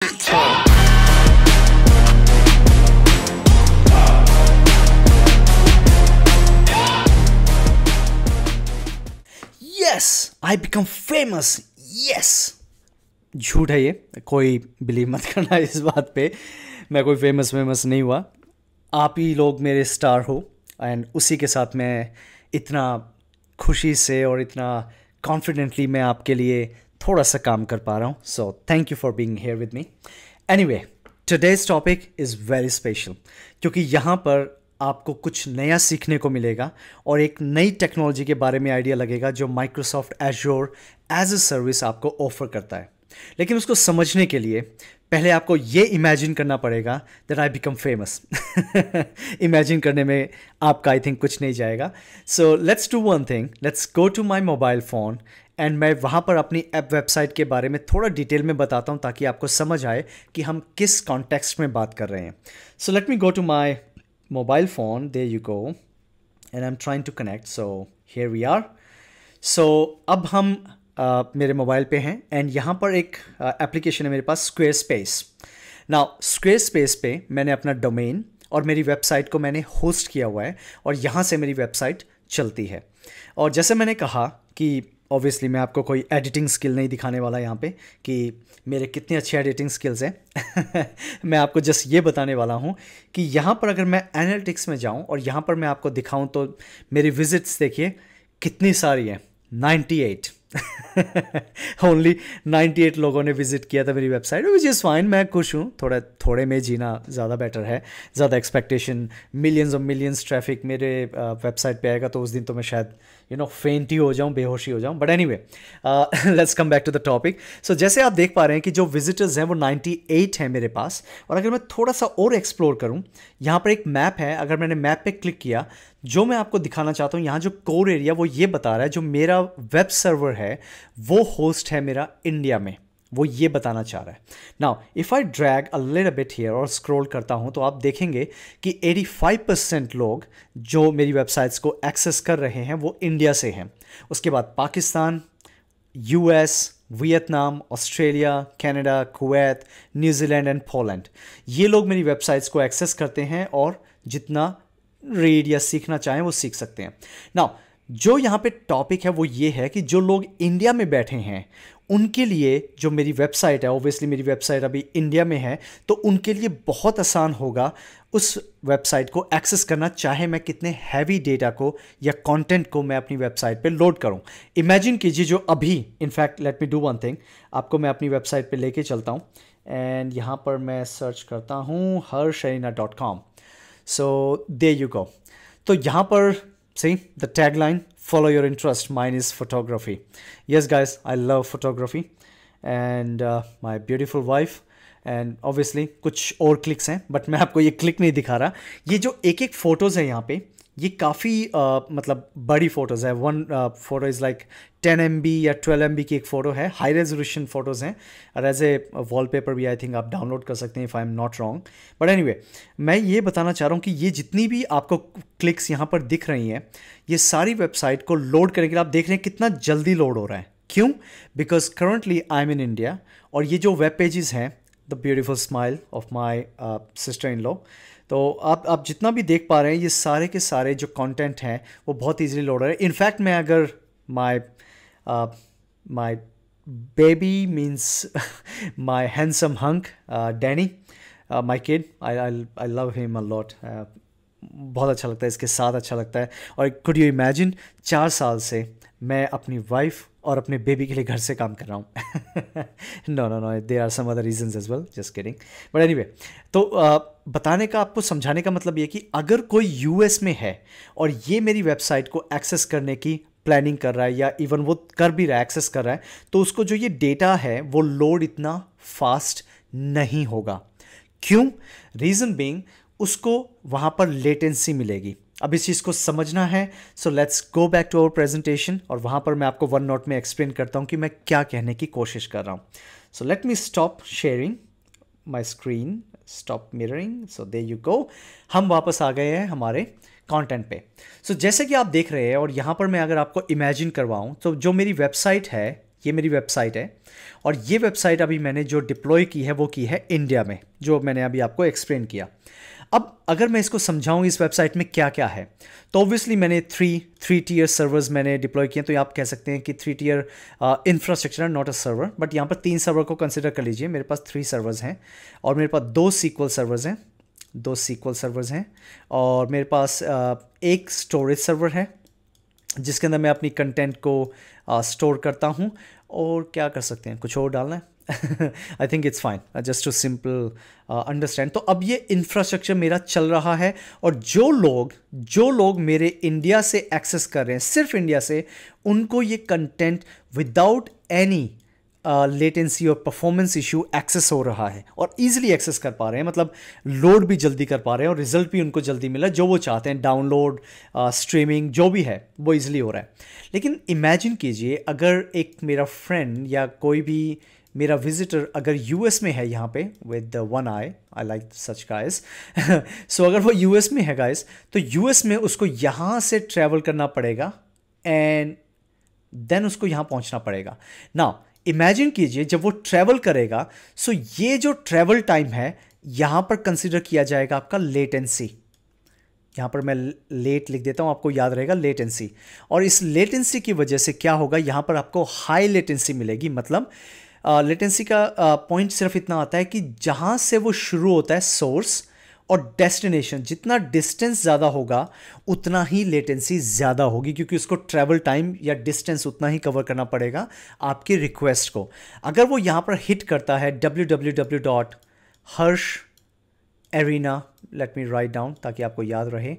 Yes, I become famous. Yes. झूठ है ये, कोई बिलीव मत करना इस बात पे। मैं कोई फेमस नहीं हुआ, आप ही लोग मेरे स्टार हो। एंड उसी के साथ मैं इतना खुशी से और इतना कॉन्फिडेंटली मैं आपके लिए थोड़ा सा काम कर पा रहा हूँ। So thank you for being here with me. Anyway, today's topic is very special, क्योंकि यहाँ पर आपको कुछ नया सीखने को मिलेगा और एक नई टेक्नोलॉजी के बारे में आइडिया लगेगा जो Microsoft Azure as a service आपको ऑफर करता है। लेकिन उसको समझने के लिए पहले आपको ये इमेजिन करना पड़ेगा that I become famous. Imagine करने में आपका आई थिंक कुछ नहीं जाएगा। So let's do one thing, let's go to my mobile phone and मैं वहाँ पर अपनी ऐप वेबसाइट के बारे में थोड़ा डिटेल में बताता हूँ ताकि आपको समझ आए कि हम किस कॉन्टेक्स्ट में बात कर रहे हैं। So let me go to my mobile phone, there you go, and I'm trying to connect, so here we are. So अब हम मेरे मोबाइल पे हैं एंड यहाँ पर एक एप्लीकेशन है मेरे पास, स्क्वेयरस्पेस। नाउ स्क्वेयरस्पेस पे मैंने अपना डोमेन और मेरी वेबसाइट को मैंने होस्ट किया हुआ है और यहाँ से मेरी वेबसाइट चलती है। और जैसे मैंने कहा कि ऑब्वियसली मैं आपको कोई एडिटिंग स्किल नहीं दिखाने वाला यहाँ पे कि मेरे कितने अच्छे एडिटिंग स्किल्स हैं। मैं आपको जस्ट ये बताने वाला हूँ कि यहाँ पर अगर मैं एनालिटिक्स में जाऊँ और यहाँ पर मैं आपको दिखाऊँ तो मेरी विजिट्स देखिए कितनी सारी हैं, 98। ओनली 98 लोगों ने विजिट किया था मेरी वेबसाइट, विच इज़ फाइन। मैं खुश हूँ, थोड़े में जीना ज़्यादा बेटर है। ज़्यादा एक्सपेक्टेशन, मिलियंस और मिलियंस ट्रैफिक मेरे वेबसाइट पे आएगा तो उस दिन तो मैं शायद फेंट ही हो जाऊँ, बेहोशी हो जाऊँ। But anyway, let's come back to the topic. So जैसे आप देख पा रहे हैं कि जो विजिटर्स हैं वो 98 हैं मेरे पास। और अगर मैं थोड़ा सा और एक्सप्लोर करूँ, यहाँ पर एक मैप है। अगर मैंने मैप पे क्लिक किया, जो मैं आपको दिखाना चाहता हूँ, यहाँ जो कोर एरिया वो ये बता रहा है जो मेरा वेब सर्वर है वो होस्ट है मेरा इंडिया में, वो ये बताना चाह रहा है। Now if I drag a little bit here और स्क्रॉल करता हूँ तो आप देखेंगे कि 85% लोग जो मेरी वेबसाइट्स को एक्सेस कर रहे हैं वो इंडिया से हैं। उसके बाद Pakistan, US, Vietnam, Australia, Canada, Kuwait, New Zealand and Poland, ये लोग मेरी वेबसाइट्स को एक्सेस करते हैं और जितना रीड या सीखना चाहें वो सीख सकते हैं। नाउ जो यहाँ पे टॉपिक है वो ये है कि जो लोग इंडिया में बैठे हैं उनके लिए जो मेरी वेबसाइट है, ऑब्वियसली मेरी वेबसाइट अभी इंडिया में है, तो उनके लिए बहुत आसान होगा उस वेबसाइट को एक्सेस करना, चाहे मैं कितने हैवी डेटा को या कंटेंट को मैं अपनी वेबसाइट पे लोड करूं। इमेजिन कीजिए जो अभी, in fact let me do one thing, आपको मैं अपनी वेबसाइट पे लेके चलता हूं एंड यहाँ पर मैं सर्च करता हूँ harshreena.com। So there you go. तो यहाँ पर see the tagline, follow your interest, mine is photography. Yes guys, I love photography and my beautiful wife and obviously कुछ और क्लिक्स हैं, बट मैं आपको ये क्लिक नहीं दिखा रहा। ये जो एक एक फ़ोटोज़ है यहाँ पे, ये काफ़ी मतलब बड़ी फ़ोटोज़ है। One photo is like 10 MB या 12 MB की एक फ़ोटो है। हाई रेजोल्यूशन फ़ोटोज़ हैं और एज ए वॉलपेपर भी आई थिंक आप डाउनलोड कर सकते हैं if I am not wrong. But anyway, मैं ये बताना चाह रहा हूँ कि ये जितनी भी आपको क्लिक्स यहाँ पर दिख रही हैं, ये सारी वेबसाइट को लोड करने के लिए आप देख रहे हैं कितना जल्दी लोड हो रहा है। क्यों? Because currently I am in India और ये जो वेब पेजेस हैं, the beautiful smile of my sister in law, तो आप जितना भी देख पा रहे हैं ये सारे के सारे जो कंटेंट हैं वो बहुत इजीली लोड हो रहे हैं। इनफैक्ट मैं अगर my baby means my handsome hunk Danny, my kid, I love him a lot. बहुत अच्छा लगता है, इसके साथ अच्छा लगता है। और कुड यू इमेजिन 4 साल से मैं अपनी वाइफ और अपने बेबी के लिए घर से काम कर रहा हूँ। No there are some other reasons as well, just kidding. But anyway, तो बताने का, आपको समझाने का मतलब ये कि अगर कोई यूएस में है और ये मेरी वेबसाइट को एक्सेस करने की प्लानिंग कर रहा है या इवन वो कर भी रहा है, एक्सेस कर रहा है, तो उसको जो ये डेटा है वो लोड इतना फास्ट नहीं होगा। क्यों? रीज़न बीइंग उसको वहाँ पर लेटेंसी मिलेगी। अब इस चीज़ को समझना है, so let's go back to our presentation और वहाँ पर मैं आपको वन नोट में एक्सप्लेन करता हूँ कि मैं क्या कहने की कोशिश कर रहा हूँ। So let me stop sharing my screen, stop mirroring, so there you go. हम वापस आ गए हैं हमारे कंटेंट पे। सो जैसे कि आप देख रहे हैं और यहाँ पर मैं अगर आपको इमेजिन करवाऊँ तो जो मेरी वेबसाइट है ये मेरी वेबसाइट है और ये वेबसाइट अभी मैंने जो डिप्लॉय की है वो की है इंडिया में, जो मैंने अभी आपको एक्सप्लेन किया। अब अगर मैं इसको समझाऊँ इस वेबसाइट में क्या क्या है, तो ऑब्वियसली मैंने थ्री टियर सर्वर्स मैंने डिप्लॉय किए, तो आप कह सकते हैं कि 3 tier infrastructure not a server, but यहाँ पर 3 सर्वर को कंसिडर कर लीजिए। मेरे पास 3 सर्वर्स हैं और मेरे पास 2 SQL सर्वर्स हैं और मेरे पास एक स्टोरेज सर्वर है जिसके अंदर मैं अपनी कंटेंट को स्टोर करता हूँ। और क्या कर सकते हैं, कुछ और डालना है? I think it's fine just too simple understand. तो अब ये इंफ्रास्ट्रक्चर मेरा चल रहा है और जो लोग मेरे इंडिया से एक्सेस कर रहे हैं, सिर्फ इंडिया से, उनको ये कंटेंट विदाउट एनी लेटेंसी और परफॉर्मेंस इशू एक्सेस हो रहा है और इजीली एक्सेस कर पा रहे हैं, मतलब लोड भी जल्दी कर पा रहे हैं और रिजल्ट भी उनको जल्दी मिला, जो वो चाहते हैं, डाउनलोड, स्ट्रीमिंग, जो भी है वो इजीली हो रहा है। लेकिन इमेजिन कीजिए अगर एक मेरा फ्रेंड या कोई भी मेरा विजिटर अगर यूएस में है, यहाँ पे with one I like such guys, so अगर वो यूएस में है गाइस, तो यूएस में उसको यहाँ से ट्रैवल करना पड़ेगा एंड देन उसको यहाँ पहुँचना पड़ेगा। नाउ इमेजिन कीजिए जब वो ट्रैवल करेगा, सो ये जो ट्रैवल टाइम है यहाँ पर कंसिडर किया जाएगा आपका लेटेंसी। यहाँ पर मैं लेट लिख देता हूँ, आपको याद रहेगा लेटेंसी। और इस लेटेंसी की वजह से क्या होगा, यहाँ पर आपको हाई लेटेंसी मिलेगी। मतलब लेटेंसी का पॉइंट सिर्फ इतना आता है कि जहाँ से वो शुरू होता है सोर्स और डेस्टिनेशन, जितना डिस्टेंस ज़्यादा होगा उतना ही लेटेंसी ज़्यादा होगी, क्योंकि उसको ट्रैवल टाइम या डिस्टेंस उतना ही कवर करना पड़ेगा आपकी रिक्वेस्ट को। अगर वो यहाँ पर हिट करता है www.harsh.arena, let me write down ताकि आपको याद रहे।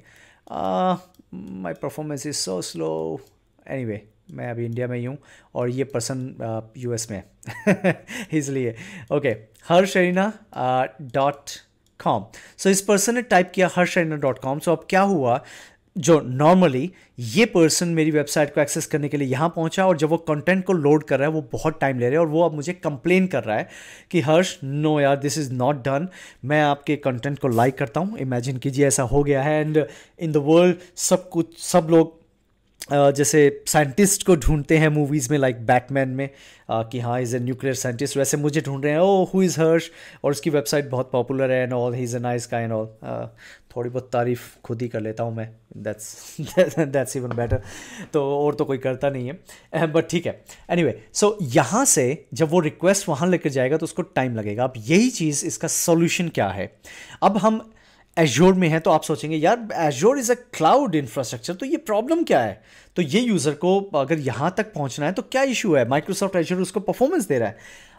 My performance is so slow, anyway मैं अभी इंडिया में ही हूँ और ये पर्सन यूएस में है इसलिए ओके, harsh.arena.com। सो इस पर्सन ने टाइप किया harsh.arena.com। सो अब क्या हुआ, जो नॉर्मली ये पर्सन मेरी वेबसाइट को एक्सेस करने के लिए यहाँ पहुँचा और जब वो कंटेंट को लोड कर रहा है वो बहुत टाइम ले रहा है और वो अब मुझे कंप्लेन कर रहा है कि हर्ष नो यार दिस इज़ नॉट डन, मैं आपके कंटेंट को लाइक करता हूँ। इमेजिन कीजिए ऐसा हो गया है एंड इन द वर्ल्ड सब लोग जैसे साइंटिस्ट को ढूंढते हैं मूवीज़ में, लाइक बैटमैन में कि हाँ इज़ ए न्यूक्लियर साइंटिस्ट, वैसे मुझे ढूंढ रहे हैं, ओ हु इज़ हर्ष, और उसकी वेबसाइट बहुत पॉपुलर है and all, he is a nice guy and all. थोड़ी बहुत तारीफ़ खुद ही कर लेता हूँ मैं, दैट्स इवन बेटर, तो और तो कोई करता नहीं है, बट ठीक है। एनीवे, सो यहाँ से जब वो रिक्वेस्ट वहाँ लेकर जाएगा तो उसको टाइम लगेगा। अब यही चीज़, इसका सोल्यूशन क्या है? अब हम एज्योर में है तो आप सोचेंगे यार azure is a cloud infrastructure, तो ये प्रॉब्लम क्या है? तो ये यूज़र को अगर यहाँ तक पहुँचना है तो क्या इशू है? माइक्रोसॉफ्ट एज्योर उसको परफॉर्मेंस दे रहा है।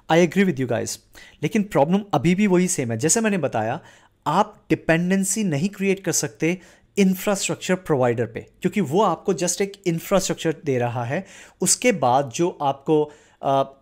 I agree with you guys, लेकिन प्रॉब्लम अभी भी वही सेम है। जैसे मैंने बताया, आप डिपेंडेंसी नहीं क्रिएट कर सकते इंफ्रास्ट्रक्चर प्रोवाइडर पे, क्योंकि वो आपको जस्ट एक इंफ्रास्ट्रक्चर दे रहा है। उसके बाद जो आपको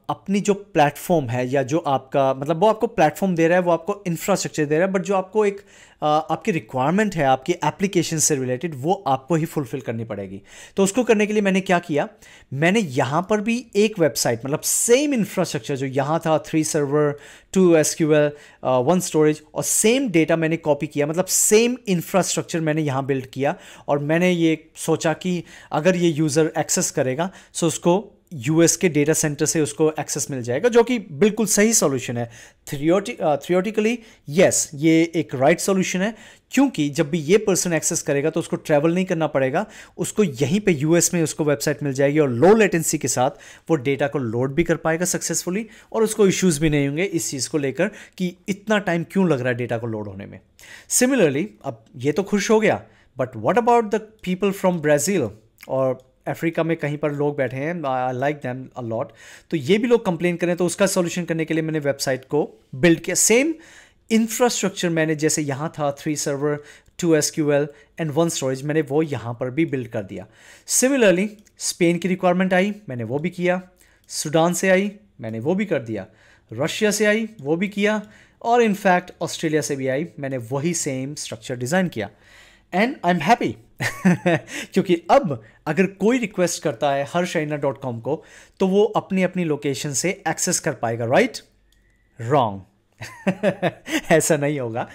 अपनी जो प्लेटफॉर्म है या जो आपका, मतलब वो आपको प्लेटफॉर्म दे रहा है, वो आपको इंफ्रास्ट्रक्चर दे रहा है, बट जो आपको एक आपकी रिक्वायरमेंट है आपकी एप्लीकेशन से रिलेटेड, वो आपको ही फुलफिल करनी पड़ेगी। तो उसको करने के लिए मैंने क्या किया, मैंने यहाँ पर भी एक वेबसाइट, मतलब सेम इंफ्रास्ट्रक्चर जो यहाँ था, 3 सर्वर, 2 SQL, 1 स्टोरेज, और सेम डेटा मैंने कॉपी किया, मतलब सेम इंफ्रास्ट्रक्चर मैंने यहाँ बिल्ड किया। और मैंने ये सोचा कि अगर ये यूज़र एक्सेस करेगा सो उसको यूएस के डेटा सेंटर से उसको एक्सेस मिल जाएगा, जो कि बिल्कुल सही सॉल्यूशन है। थियोरेटिकली यस, ये एक राइट सॉल्यूशन है, क्योंकि जब भी ये पर्सन एक्सेस करेगा तो उसको ट्रैवल नहीं करना पड़ेगा, उसको यहीं पे यूएस में उसको वेबसाइट मिल जाएगी और लो लेटेंसी के साथ वो डेटा को लोड भी कर पाएगा सक्सेसफुली, और उसको इश्यूज़ भी नहीं होंगे इस चीज़ को लेकर कि इतना टाइम क्यों लग रहा है डेटा को लोड होने में। सिमिलरली, अब ये तो खुश हो गया, but what about the people from Brazil और अफ्रीका में कहीं पर लोग बैठे हैं, I like them a lot, तो ये भी लोग कंप्लेन करें, तो उसका सॉल्यूशन करने के लिए मैंने वेबसाइट को बिल्ड किया। सेम इंफ्रास्ट्रक्चर मैंने जैसे यहाँ था 3 सर्वर, 2 SQL एंड 1 स्टोरेज, मैंने वो यहाँ पर भी बिल्ड कर दिया। सिमिलरली स्पेन की रिक्वायरमेंट आई, मैंने वो भी किया, सूडान से आई, मैंने वो भी कर दिया, रशिया से आई, वो भी किया, और इनफैक्ट ऑस्ट्रेलिया से भी आई, मैंने वही सेम स्ट्रक्चर डिज़ाइन किया एंड आई एम हैप्पी क्योंकि अब अगर कोई रिक्वेस्ट करता है harsh.arena.com को, तो वो अपनी अपनी लोकेशन से एक्सेस कर पाएगा, राइट? रॉन्ग ऐसा नहीं होगा।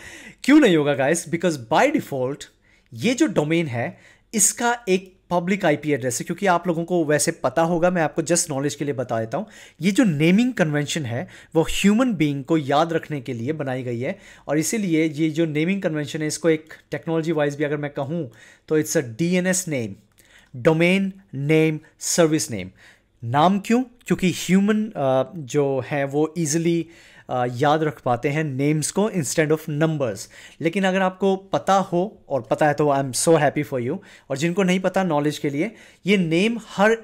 क्यों नहीं होगा गाइस? बिकॉज बाय डिफॉल्ट ये जो डोमेन है इसका एक पब्लिक आईपी एड्रेस है, क्योंकि आप लोगों को वैसे पता होगा, मैं आपको जस्ट नॉलेज के लिए बता देता हूँ। ये जो नेमिंग कन्वेंशन है वो ह्यूमन बीइंग को याद रखने के लिए बनाई गई है, और इसीलिए ये जो नेमिंग कन्वेंशन है इसको एक टेक्नोलॉजी वाइज भी अगर मैं कहूँ तो it's a DNS name, domain name service name. नाम क्यों? क्योंकि ह्यूमन जो है वो ईजिली याद रख पाते हैं नेम्स को इंस्टेड ऑफ नंबर्स। लेकिन अगर आपको पता हो, और पता है तो I am so happy for you, और जिनको नहीं पता नॉलेज के लिए, ये नेम हर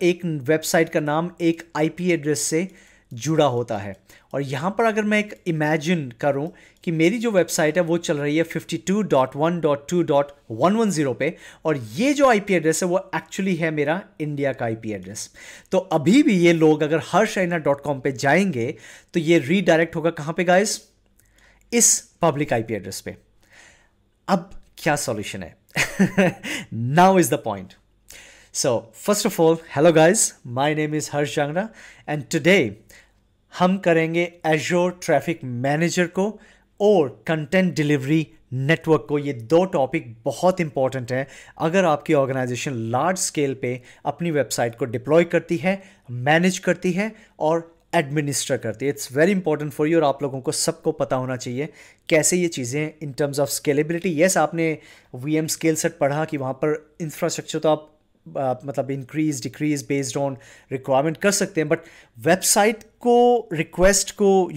एक वेबसाइट का नाम एक आईपी एड्रेस से जुड़ा होता है। और यहाँ पर अगर मैं एक इमेजिन करूँ कि मेरी जो वेबसाइट है वो चल रही है 52.1.2.110 पे, और ये जो आईपी एड्रेस है वो एक्चुअली है मेरा इंडिया का आईपी एड्रेस। तो अभी भी ये लोग अगर harshraina.com पे जाएंगे तो ये रीडायरेक्ट होगा कहाँ पे गाइस? इस पब्लिक आईपी एड्रेस पे। अब क्या सॉल्यूशन है? Now is the point. So, first of all, hello guys, my name is Harsh Jangra and today हम करेंगे Azure Traffic Manager को और Content Delivery Network को। ये दो टॉपिक बहुत इंपॉर्टेंट हैं अगर आपकी ऑर्गेनाइजेशन लार्ज स्केल पे अपनी वेबसाइट को डिप्लॉय करती है, मैनेज करती है और एडमिनिस्टर करती है। It's very important for you, और आप लोगों को सबको पता होना चाहिए कैसे ये चीज़ें in terms of scalability. Yes, आपने VM स्केल सेट पढ़ा कि वहाँ पर इंफ्रास्ट्रक्चर तो आप मतलब increase decrease based on requirement कर सकते हैं, बट वेबसाइट को रिक्वेस्ट को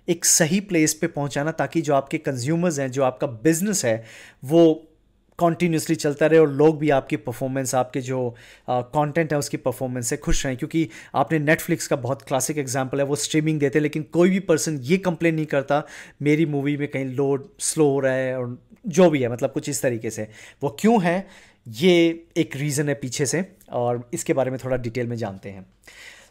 एक सही प्लेस पे पहुंचाना, ताकि जो आपके कंज्यूमर्स हैं, जो आपका बिजनेस है, वो कॉन्टीन्यूसली चलता रहे और लोग भी आपकी परफॉर्मेंस, आपके जो कंटेंट है उसकी परफॉर्मेंस से खुश रहें। क्योंकि आपने नेटफ्लिक्स का बहुत क्लासिक एग्जांपल है, वो स्ट्रीमिंग देते हैं लेकिन कोई भी पर्सन ये कंप्लेन नहीं करता मेरी मूवी में कहीं लोड स्लो हो रहा है, और जो भी है मतलब कुछ इस तरीके से। वो क्यों है? ये एक रीज़न है पीछे से, और इसके बारे में थोड़ा डिटेल में जानते हैं।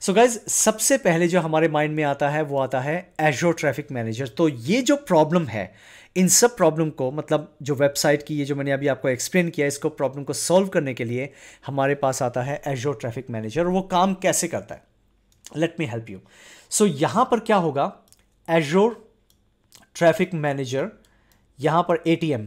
सो गाइज, सबसे पहले जो हमारे माइंड में आता है वो आता है एज़्योर ट्रैफिक मैनेजर। तो ये जो प्रॉब्लम है, इन सब प्रॉब्लम को, मतलब जो वेबसाइट की ये जो मैंने अभी आपको एक्सप्लेन किया, इसको प्रॉब्लम को सॉल्व करने के लिए हमारे पास आता है एज़्योर ट्रैफिक मैनेजर। और वो काम कैसे करता है, लेट मी हेल्प यू। सो यहाँ पर क्या होगा, एज़्योर ट्रैफिक मैनेजर, यहाँ पर ATM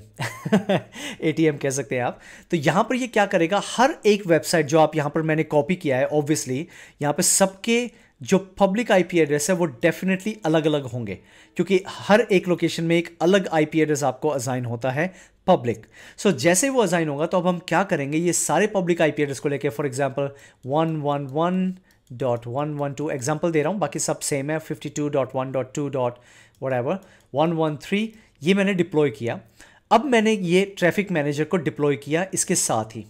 ATM कह सकते हैं आप। तो यहाँ पर ये क्या करेगा, हर एक वेबसाइट जो आप यहाँ पर मैंने कॉपी किया है, ऑब्वियसली यहाँ पे सबके जो पब्लिक आईपी एड्रेस है वो डेफिनेटली अलग अलग होंगे, क्योंकि हर एक लोकेशन में एक अलग आईपी एड्रेस आपको असाइन होता है पब्लिक। सो जैसे वो असाइन होगा तो अब हम क्या करेंगे, ये सारे पब्लिक आईपी एड्रेस को लेके, फॉर एग्जांपल 111.112 एग्जांपल दे रहा हूँ, बाकी सब सेम है, 52.1.2.113 ये मैंने डिप्लॉय किया। अब मैंने ये ट्रैफिक मैनेजर को डिप्लॉय किया इसके साथ ही,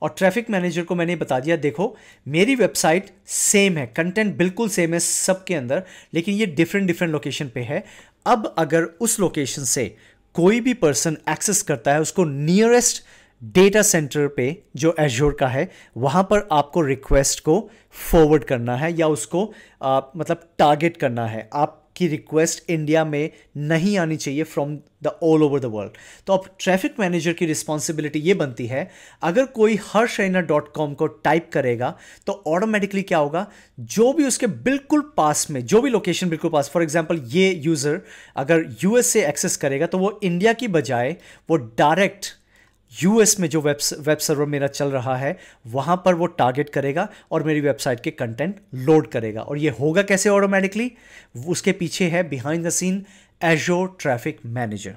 और ट्रैफिक मैनेजर को मैंने बता दिया, देखो मेरी वेबसाइट सेम है, कंटेंट बिल्कुल सेम है सबके अंदर, लेकिन ये डिफरेंट लोकेशन पे है। अब अगर उस लोकेशन से कोई भी पर्सन एक्सेस करता है, उसको नियरेस्ट डेटा सेंटर पे जो एज़्योर का है वहाँ पर आपको रिक्वेस्ट को फॉरवर्ड करना है, या उसको मतलब टारगेट करना है। आपकी रिक्वेस्ट इंडिया में नहीं आनी चाहिए from the all over the world. तो अब ट्रैफिक मैनेजर की रिस्पॉन्सिबिलिटी ये बनती है, अगर कोई harshraina.com को टाइप करेगा तो ऑटोमेटिकली क्या होगा, जो भी उसके बिल्कुल पास में, जो भी लोकेशन बिल्कुल पास, फॉर एग्जांपल ये यूज़र अगर यूएस से एक्सेस करेगा तो वो इंडिया की बजाय वो डायरेक्ट यूएस में जो वेब सर्वर मेरा चल रहा है वहाँ पर वो टारगेट करेगा और मेरी वेबसाइट के कंटेंट लोड करेगा। और ये होगा कैसे ऑटोमेटिकली, उसके पीछे है behind the scene Azure traffic manager.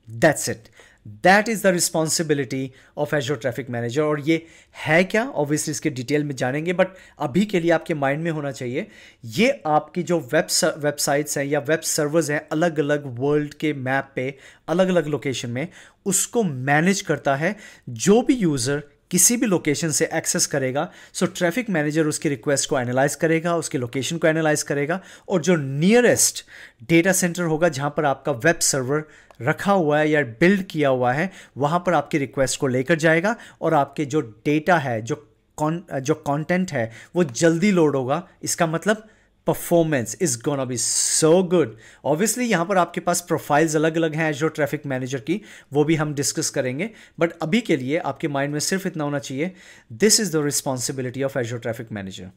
That's it, that is the responsibility of Azure traffic manager. और ये है क्या, ऑब्वियसली इसके डिटेल में जानेंगे, बट अभी के लिए आपके माइंड में होना चाहिए, ये आपकी जो वेबसाइट्स हैं या वेब सर्वर्स हैं अलग अलग वर्ल्ड के मैप पे, अलग अलग लोकेशन में, उसको मैनेज करता है। जो भी यूज़र किसी भी लोकेशन से एक्सेस करेगा, सो ट्रैफिक मैनेजर उसकी रिक्वेस्ट को एनालाइज करेगा, उसके लोकेशन को एनालाइज करेगा, और जो नियरेस्ट डेटा सेंटर होगा जहाँ पर आपका वेब सर्वर रखा हुआ है या बिल्ड किया हुआ है, वहाँ पर आपकी रिक्वेस्ट को लेकर जाएगा और आपके जो डेटा है, जो कंटेंट है वो जल्दी लोड होगा। इसका मतलब performance is gonna be so good. Obviously यहाँ पर आपके पास प्रोफाइल्स अलग अलग हैं एज़्योर ट्रैफिक मैनेजर की, वो भी हम डिस्कस करेंगे, बट अभी के लिए आपके माइंड में सिर्फ इतना होना चाहिए, this is the responsibility of Azure traffic manager.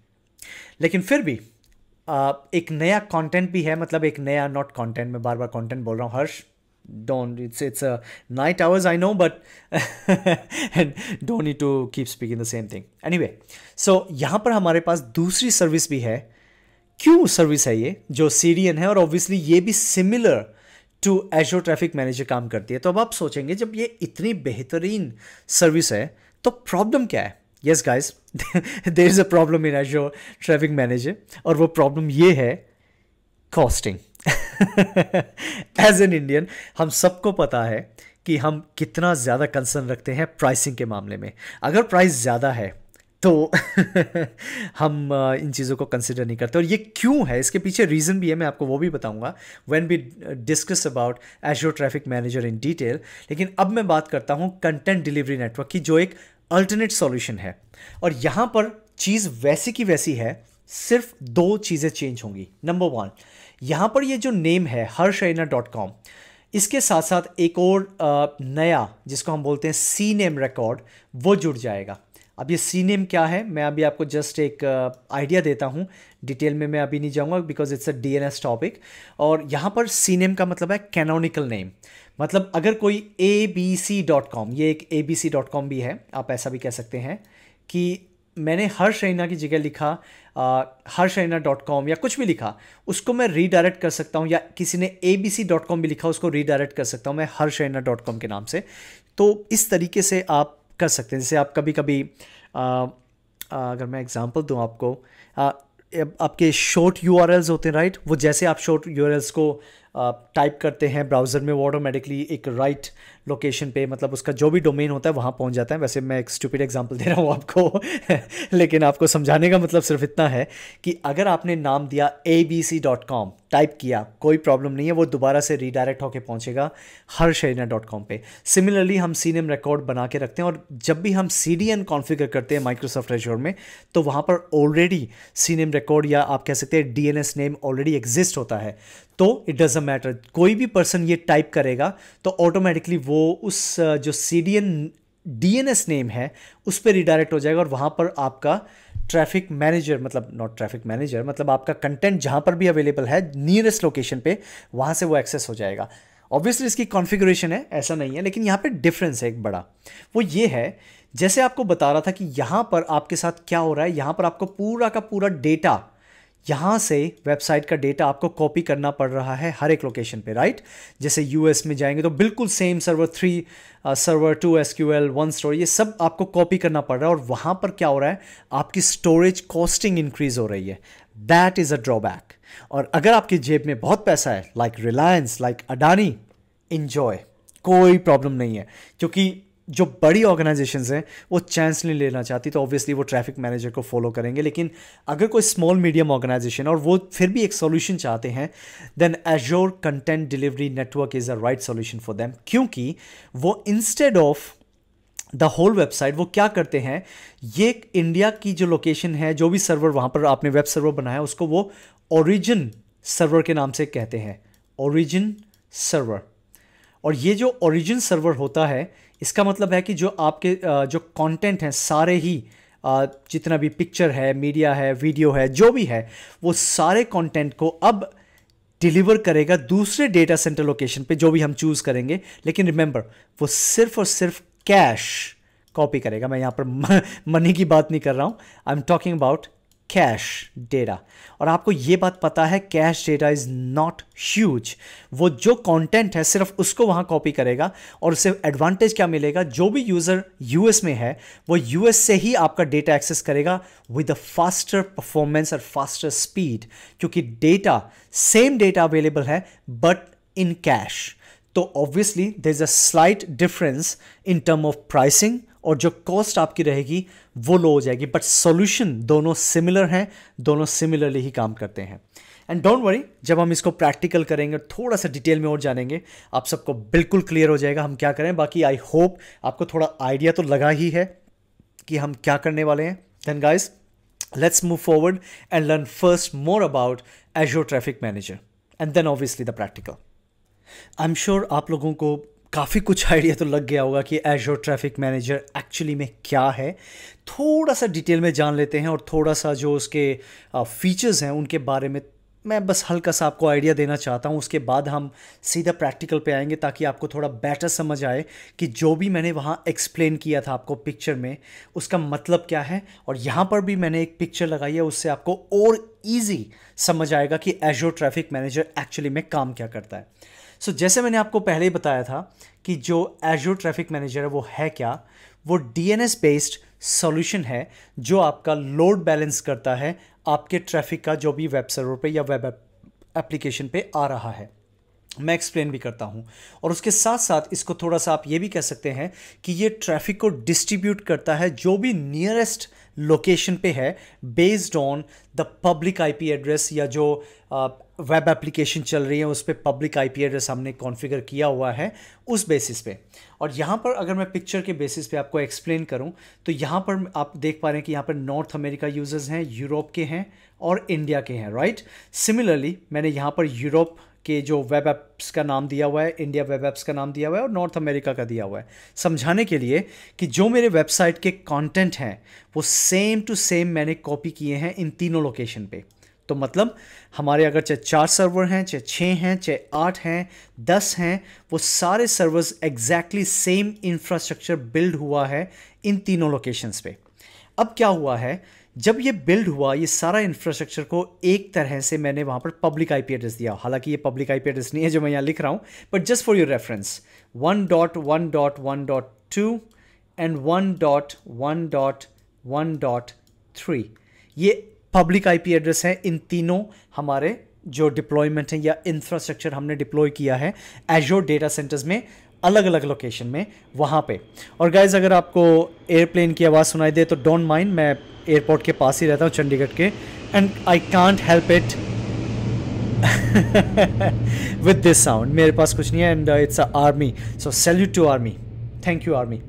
लेकिन फिर भी एक नया कंटेंट भी है, मतलब एक नया, नॉट कंटेंट, मैं बार बार कंटेंट बोल रहा हूँ हर्ष, don't, it's a night hours, I know, but and don't need to keep speaking the same thing. Anyway, so यहाँ पर हमारे पास दूसरी सर्विस भी है. क्यों सर्विस है ये जो CDN है, और ऑब्वियसली ये भी similar to Azure traffic manager काम करती है. तो अब आप सोचेंगे जब ये इतनी बेहतरीन सर्विस है तो प्रॉब्लम क्या है? Yes guys, there is a problem in Azure traffic manager, और वो प्रॉब्लम ये है कॉस्टिंग. एज एन इंडियन हम सबको पता है कि हम कितना ज़्यादा कंसर्न रखते हैं प्राइसिंग के मामले में. अगर प्राइस ज़्यादा है तो हम इन चीज़ों को कंसिडर नहीं करते. और ये क्यों है, इसके पीछे रीज़न भी है, मैं आपको वो भी बताऊंगा when we discuss about Azure traffic manager in detail. लेकिन अब मैं बात करता हूँ कंटेंट डिलीवरी नेटवर्क की, जो एक अल्टरनेट सॉल्यूशन है. और यहाँ पर चीज़ वैसी की वैसी है, सिर्फ दो चीज़ें चेंज होंगी. नंबर वन, यहाँ पर ये जो नेम है harshayana.com, इसके साथ साथ एक और नया जिसको हम बोलते हैं CNAME रिकॉर्ड, वो जुड़ जाएगा. अब ये CNAME क्या है, मैं अभी आपको जस्ट एक आइडिया देता हूँ. डिटेल में मैं अभी नहीं जाऊँगा because it's a DNS topic. और यहाँ पर CNAME का मतलब है कैनोनिकल नेम. मतलब अगर कोई abc.com, ये एक abc.com भी है, आप ऐसा भी कह सकते हैं कि मैंने हर्षayana की जगह लिखा harshayana.com या कुछ भी लिखा, उसको मैं रीडायरेक्ट कर सकता हूँ. या किसी ने abc.com भी लिखा, उसको रीडायरेक्ट कर सकता हूँ मैं harshayana.com के नाम से. तो इस तरीके से आप कर सकते हैं. जैसे आप कभी कभी अगर मैं एग्जांपल दूं आपको, आपके शॉर्ट URLs होते हैं राइट, वो जैसे आप शॉर्ट URLs को टाइप करते हैं ब्राउज़र में, वो ऑटोमेटिकली एक राइट लोकेशन पे, मतलब उसका जो भी डोमेन होता है वहाँ पहुँच जाता है. वैसे मैं एक स्टूपिड एग्जांपल दे रहा हूँ आपको लेकिन आपको समझाने का मतलब सिर्फ इतना है कि अगर आपने नाम दिया abc.com, टाइप किया, कोई प्रॉब्लम नहीं है, वो दोबारा से रीडायरेक्ट होकर पहुँचेगा harshayana.com पे. सिमिलरली हम CNAME रिकॉर्ड बना के रखते हैं, और जब भी हम CDN कॉन्फ़िगर करते हैं माइक्रोसॉफ्ट एज्योर में, तो वहाँ पर ऑलरेडी CNAME रिकॉर्ड या आप कह सकते हैं DNS नेम ऑलरेडी एग्जिस्ट होता है. तो इट डजंट मैटर, कोई भी पर्सन ये टाइप करेगा तो ऑटोमेटिकली वो उस जो CDN DNS नेम है उस पर रिडायरेक्ट हो जाएगा, और वहाँ पर आपका ट्रैफिक मैनेजर, मतलब नॉट ट्रैफिक मैनेजर, मतलब आपका कंटेंट जहाँ पर भी अवेलेबल है नियरेस्ट लोकेशन पे, वहाँ से वो एक्सेस हो जाएगा. ऑब्वियसली इसकी कॉन्फ़िगरेशन है, ऐसा नहीं है, लेकिन यहाँ पे डिफरेंस है एक बड़ा. वो ये है, जैसे आपको बता रहा था कि यहाँ पर आपके साथ क्या हो रहा है, यहाँ पर आपको पूरा का पूरा डेटा, यहाँ से वेबसाइट का डेटा आपको कॉपी करना पड़ रहा है हर एक लोकेशन पे राइट. जैसे US में जाएंगे तो बिल्कुल same server 3, server 2 SQL 1 storage, ये सब आपको कॉपी करना पड़ रहा है. और वहाँ पर क्या हो रहा है, आपकी स्टोरेज कॉस्टिंग इंक्रीज हो रही है. That is a drawback. और अगर आपकी जेब में बहुत पैसा है, like Reliance, like Adani, enjoy, कोई प्रॉब्लम नहीं है. क्योंकि जो बड़ी ऑर्गेनाइजेशंस हैं वो चांस नहीं लेना चाहती, तो ऑब्वियसली वो ट्रैफिक मैनेजर को फॉलो करेंगे. लेकिन अगर कोई स्मॉल मीडियम ऑर्गेनाइजेशन और वो फिर भी एक सॉल्यूशन चाहते हैं, then Azure content delivery network is a right solution for them. क्योंकि वो instead of the whole website वो क्या करते हैं, ये इंडिया की जो लोकेशन है, जो भी सर्वर वहाँ पर आपने वेब सर्वर बनाया, उसको वो ओरिजिन सर्वर के नाम से कहते हैं, ओरिजिन सर्वर. और ये जो ओरिजिन सर्वर होता है, इसका मतलब है कि जो आपके जो कंटेंट हैं सारे ही, जितना भी पिक्चर है, मीडिया है, वीडियो है, जो भी है, वो सारे कंटेंट को अब डिलीवर करेगा दूसरे डेटा सेंटर लोकेशन पे, जो भी हम चूज़ करेंगे. लेकिन रिमेंबर, वो सिर्फ और सिर्फ कैश कॉपी करेगा. मैं यहाँ पर मनी की बात नहीं कर रहा हूँ, I am talking about cash data. और आपको ये बात पता है, cash data is not huge. वो जो कंटेंट है सिर्फ उसको वहाँ कॉपी करेगा. और उससे एडवांटेज क्या मिलेगा, जो भी यूज़र US में है वो US से ही आपका डेटा एक्सेस करेगा विद अ फास्टर परफॉर्मेंस और फास्टर स्पीड, क्योंकि डेटा सेम डेटा अवेलेबल है बट इन कैश. तो obviously there is a slight difference in term of pricing, और जो कॉस्ट आपकी रहेगी वो लो हो जाएगी. बट सॉल्यूशन दोनों सिमिलर हैं, दोनों सिमिलरली ही काम करते हैं. एंड डोंट वरी, जब हम इसको प्रैक्टिकल करेंगे, थोड़ा सा डिटेल में और जानेंगे, आप सबको बिल्कुल क्लियर हो जाएगा हम क्या करें. बाकी आई होप आपको थोड़ा आइडिया तो लगा ही है कि हम क्या करने वाले हैं. Then guys, let's move forward and learn first more about Azure traffic manager and then obviously the practical. I am sure आप लोगों को काफ़ी कुछ आइडिया तो लग गया होगा कि Azure ट्रैफिक मैनेजर एक्चुअली में क्या है. थोड़ा सा डिटेल में जान लेते हैं और थोड़ा सा जो उसके फीचर्स हैं उनके बारे में मैं बस हल्का सा आपको आइडिया देना चाहता हूँ, उसके बाद हम सीधा प्रैक्टिकल पे आएंगे ताकि आपको थोड़ा बेटर समझ आए कि जो भी मैंने वहाँ एक्सप्लेन किया था आपको पिक्चर में उसका मतलब क्या है, और यहाँ पर भी मैंने एक पिक्चर लगाई है, उससे आपको और ईजी समझ आएगा कि एज़्योर ट्रैफिक मैनेजर एक्चुअली में काम क्या करता है। सो जैसे मैंने आपको पहले ही बताया था कि जो एज़्योर ट्रैफिक मैनेजर है वो है क्या, वो DNS बेस्ड सॉल्यूशन है जो आपका लोड बैलेंस करता है आपके ट्रैफिक का जो भी वेब सर्वर पे या वेब एप्लीकेशन पे आ रहा है। मैं एक्सप्लेन भी करता हूँ, और उसके साथ साथ इसको थोड़ा सा आप ये भी कह सकते हैं कि ये ट्रैफिक को डिस्ट्रीब्यूट करता है जो भी नियरेस्ट लोकेशन पे है based on the public IP address, या जो वेब एप्लीकेशन चल रही है उस पर पब्लिक आईपी एड्रेस हमने कॉन्फ़िगर किया हुआ है उस बेसिस पे। और यहाँ पर अगर मैं पिक्चर के बेसिस पे आपको एक्सप्लेन करूँ तो यहाँ पर आप देख पा रहे हैं कि यहाँ पर नॉर्थ अमेरिका यूजर्स हैं, यूरोप के हैं और इंडिया के हैं, राइट। सिमिलरली मैंने यहाँ पर यूरोप के जो वेब एप्स का नाम दिया हुआ है, इंडिया वेब एप्स का नाम दिया हुआ है और नॉर्थ अमेरिका का दिया हुआ है, समझाने के लिए कि जो मेरे वेबसाइट के कंटेंट हैं वो सेम टू सेम मैंने कॉपी किए हैं इन तीनों लोकेशन पे। तो मतलब हमारे अगर चाहे 4 सर्वर हैं, चाहे 6 हैं, चाहे 8 हैं, 10 हैं, वो सारे servers exactly same infrastructure build हुआ है इन तीनों लोकेशंस पे। अब क्या हुआ है, जब ये बिल्ड हुआ ये सारा इंफ्रास्ट्रक्चर को एक तरह से मैंने वहाँ पर पब्लिक आईपी एड्रेस दिया। हालांकि ये पब्लिक आईपी एड्रेस नहीं है जो मैं यहाँ लिख रहा हूँ, but just for your reference 1.1.1.2 and 1.1.1.3 ये पब्लिक आईपी एड्रेस है इन तीनों हमारे जो डिप्लॉयमेंट है या इंफ्रास्ट्रक्चर हमने डिप्लॉय किया है एज़्योर डेटा सेंटर्स में अलग अलग लोकेशन में वहाँ पे। और गाइज अगर आपको एयरप्लेन की आवाज़ सुनाई दे तो डोंट माइंड, मैं एयरपोर्ट के पास ही रहता हूँ चंडीगढ़ के, and I can't help it with this sound. मेरे पास कुछ नहीं है and it's a army, so salute to army, thank you army.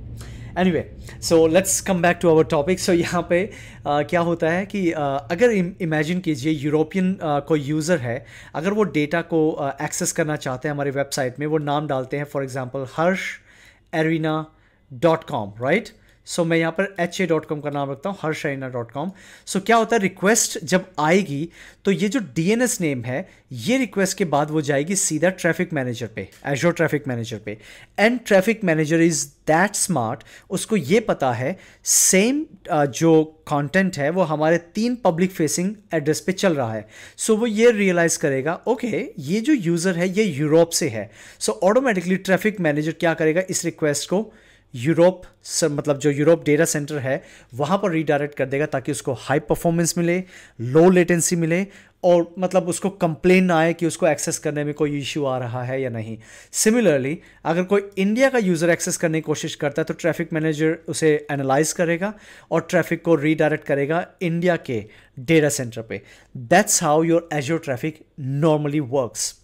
Anyway so let's come back to our topic. सो यहाँ पे क्या होता है कि अगर इमेजिन कीजिए यूरोपियन कोई यूज़र है, अगर वो डेटा को एक्सेस करना चाहते हैं हमारे वेबसाइट में, वो नाम डालते हैं फॉर एग्जांपल harshArena.com, राइट। सो मैं यहाँ पर HA.com का नाम रखता हूँ, harshArena.com। सो क्या होता है, रिक्वेस्ट जब आएगी तो ये जो DNS नेम है ये रिक्वेस्ट के बाद वो जाएगी सीधा ट्रैफिक मैनेजर पे, एज़्योर ट्रैफिक मैनेजर पे। And traffic manager is that smart, उसको ये पता है सेम जो कंटेंट है वो हमारे 3 पब्लिक फेसिंग एड्रेस पे चल रहा है। सो वो ये रियलाइज़ करेगा ओके ये जो यूज़र है ये यूरोप से है, सो ऑटोमेटिकली ट्रैफिक मैनेजर क्या करेगा, इस रिक्वेस्ट को यूरोप मतलब जो यूरोप डेटा सेंटर है वहाँ पर रीडायरेक्ट कर देगा ताकि उसको हाई परफॉर्मेंस मिले, लो लेटेंसी मिले, और मतलब उसको कंप्लेन ना आए कि उसको एक्सेस करने में कोई इश्यू आ रहा है या नहीं। सिमिलरली अगर कोई इंडिया का यूज़र एक्सेस करने की कोशिश करता है तो ट्रैफिक मैनेजर उसे एनालाइज करेगा और ट्रैफिक को रीडायरेक्ट करेगा इंडिया के डेटा सेंटर पे। That's how your Azure traffic normally works.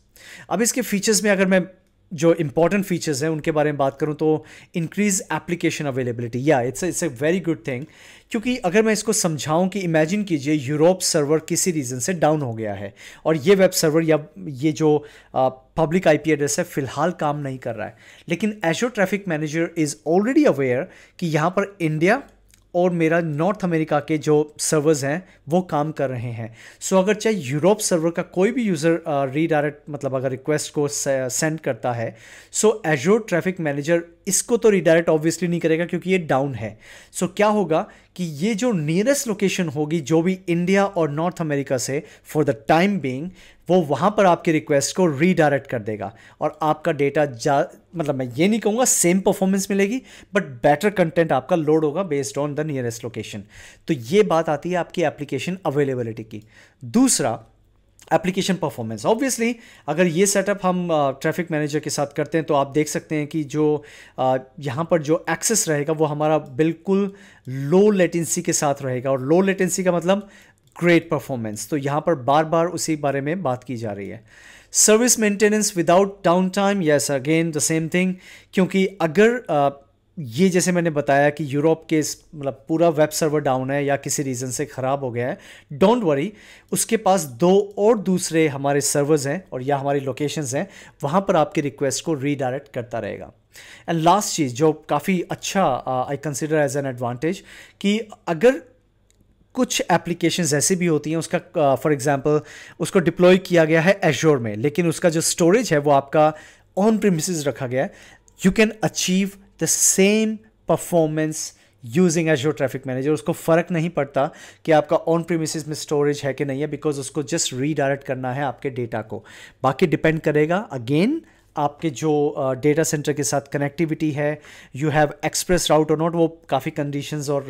अब इसके फीचर्स में अगर मैं जो इंपॉर्टेंट फीचर्स हैं उनके बारे में बात करूं तो इंक्रीज एप्लीकेशन अवेलेबिलिटी, या it's a very good thing. क्योंकि अगर मैं इसको समझाऊं कि इमेजिन कीजिए यूरोप सर्वर किसी रीज़न से डाउन हो गया है और ये वेब सर्वर या ये जो पब्लिक आईपी एड्रेस है फिलहाल काम नहीं कर रहा है, लेकिन Azure traffic manager is already aware कि यहाँ पर इंडिया और मेरा नॉर्थ अमेरिका के जो सर्वर्स हैं वो काम कर रहे हैं। सो अगर चाहे यूरोप सर्वर का कोई भी यूज़र रीडायरेक्ट मतलब अगर रिक्वेस्ट को सेंड करता है, सो एज़्योर ट्रैफिक मैनेजर इसको तो रीडायरेक्ट ऑब्वियसली नहीं करेगा क्योंकि ये डाउन है। सो क्या होगा कि ये जो नियरेस्ट लोकेशन होगी जो भी इंडिया और नॉर्थ अमेरिका से फॉर द टाइम बीइंग, वो वहाँ पर आपके रिक्वेस्ट को रीडायरेक्ट कर देगा और आपका डेटा मतलब मैं ये नहीं कहूँगा सेम परफॉर्मेंस मिलेगी, बट बेटर कंटेंट आपका लोड होगा based on the nearest location. तो ये बात आती है आपकी एप्लीकेशन अवेलेबिलिटी की। दूसरा, एप्लीकेशन परफॉर्मेंस। ऑब्वियसली अगर ये सेटअप हम ट्रैफिक मैनेजर के साथ करते हैं तो आप देख सकते हैं कि जो यहाँ पर जो एक्सेस रहेगा वो हमारा बिल्कुल लो लेटेंसी के साथ रहेगा, और लो लेटेंसी का मतलब ग्रेट परफॉर्मेंस। तो यहाँ पर बार बार उसी बारे में बात की जा रही है। Service maintenance without down time, yes again the same thing. क्योंकि अगर ये जैसे मैंने बताया कि यूरोप के मतलब पूरा वेब सर्वर डाउन है या किसी रीज़न से ख़राब हो गया है, डोंट वरी, उसके पास 2 और दूसरे हमारे सर्वर्स हैं और या हमारी लोकेशंस हैं, वहाँ पर आपकी रिक्वेस्ट को रीडायरेक्ट करता रहेगा। एंड लास्ट चीज़ जो काफ़ी अच्छा I consider as an advantage, कि अगर कुछ एप्लीकेशंस ऐसी भी होती हैं उसका फॉर एग्जांपल उसको डिप्लॉय किया गया है एश्योर में, लेकिन उसका जो स्टोरेज है वो आपका ऑन प्रीमिसेस रखा गया है। You can achieve the same performance using assure traffic manager. उसको फ़र्क नहीं पड़ता कि आपका ऑन प्रीमिसेस में स्टोरेज है कि नहीं है, बिकॉज उसको जस्ट रीडायरेक्ट करना है आपके डेटा को। बाकी डिपेंड करेगा अगेन आपके जो डेटा सेंटर के साथ कनेक्टिविटी है, यू हैव एक्सप्रेस राउट और नॉट, वो काफ़ी कंडीशंस और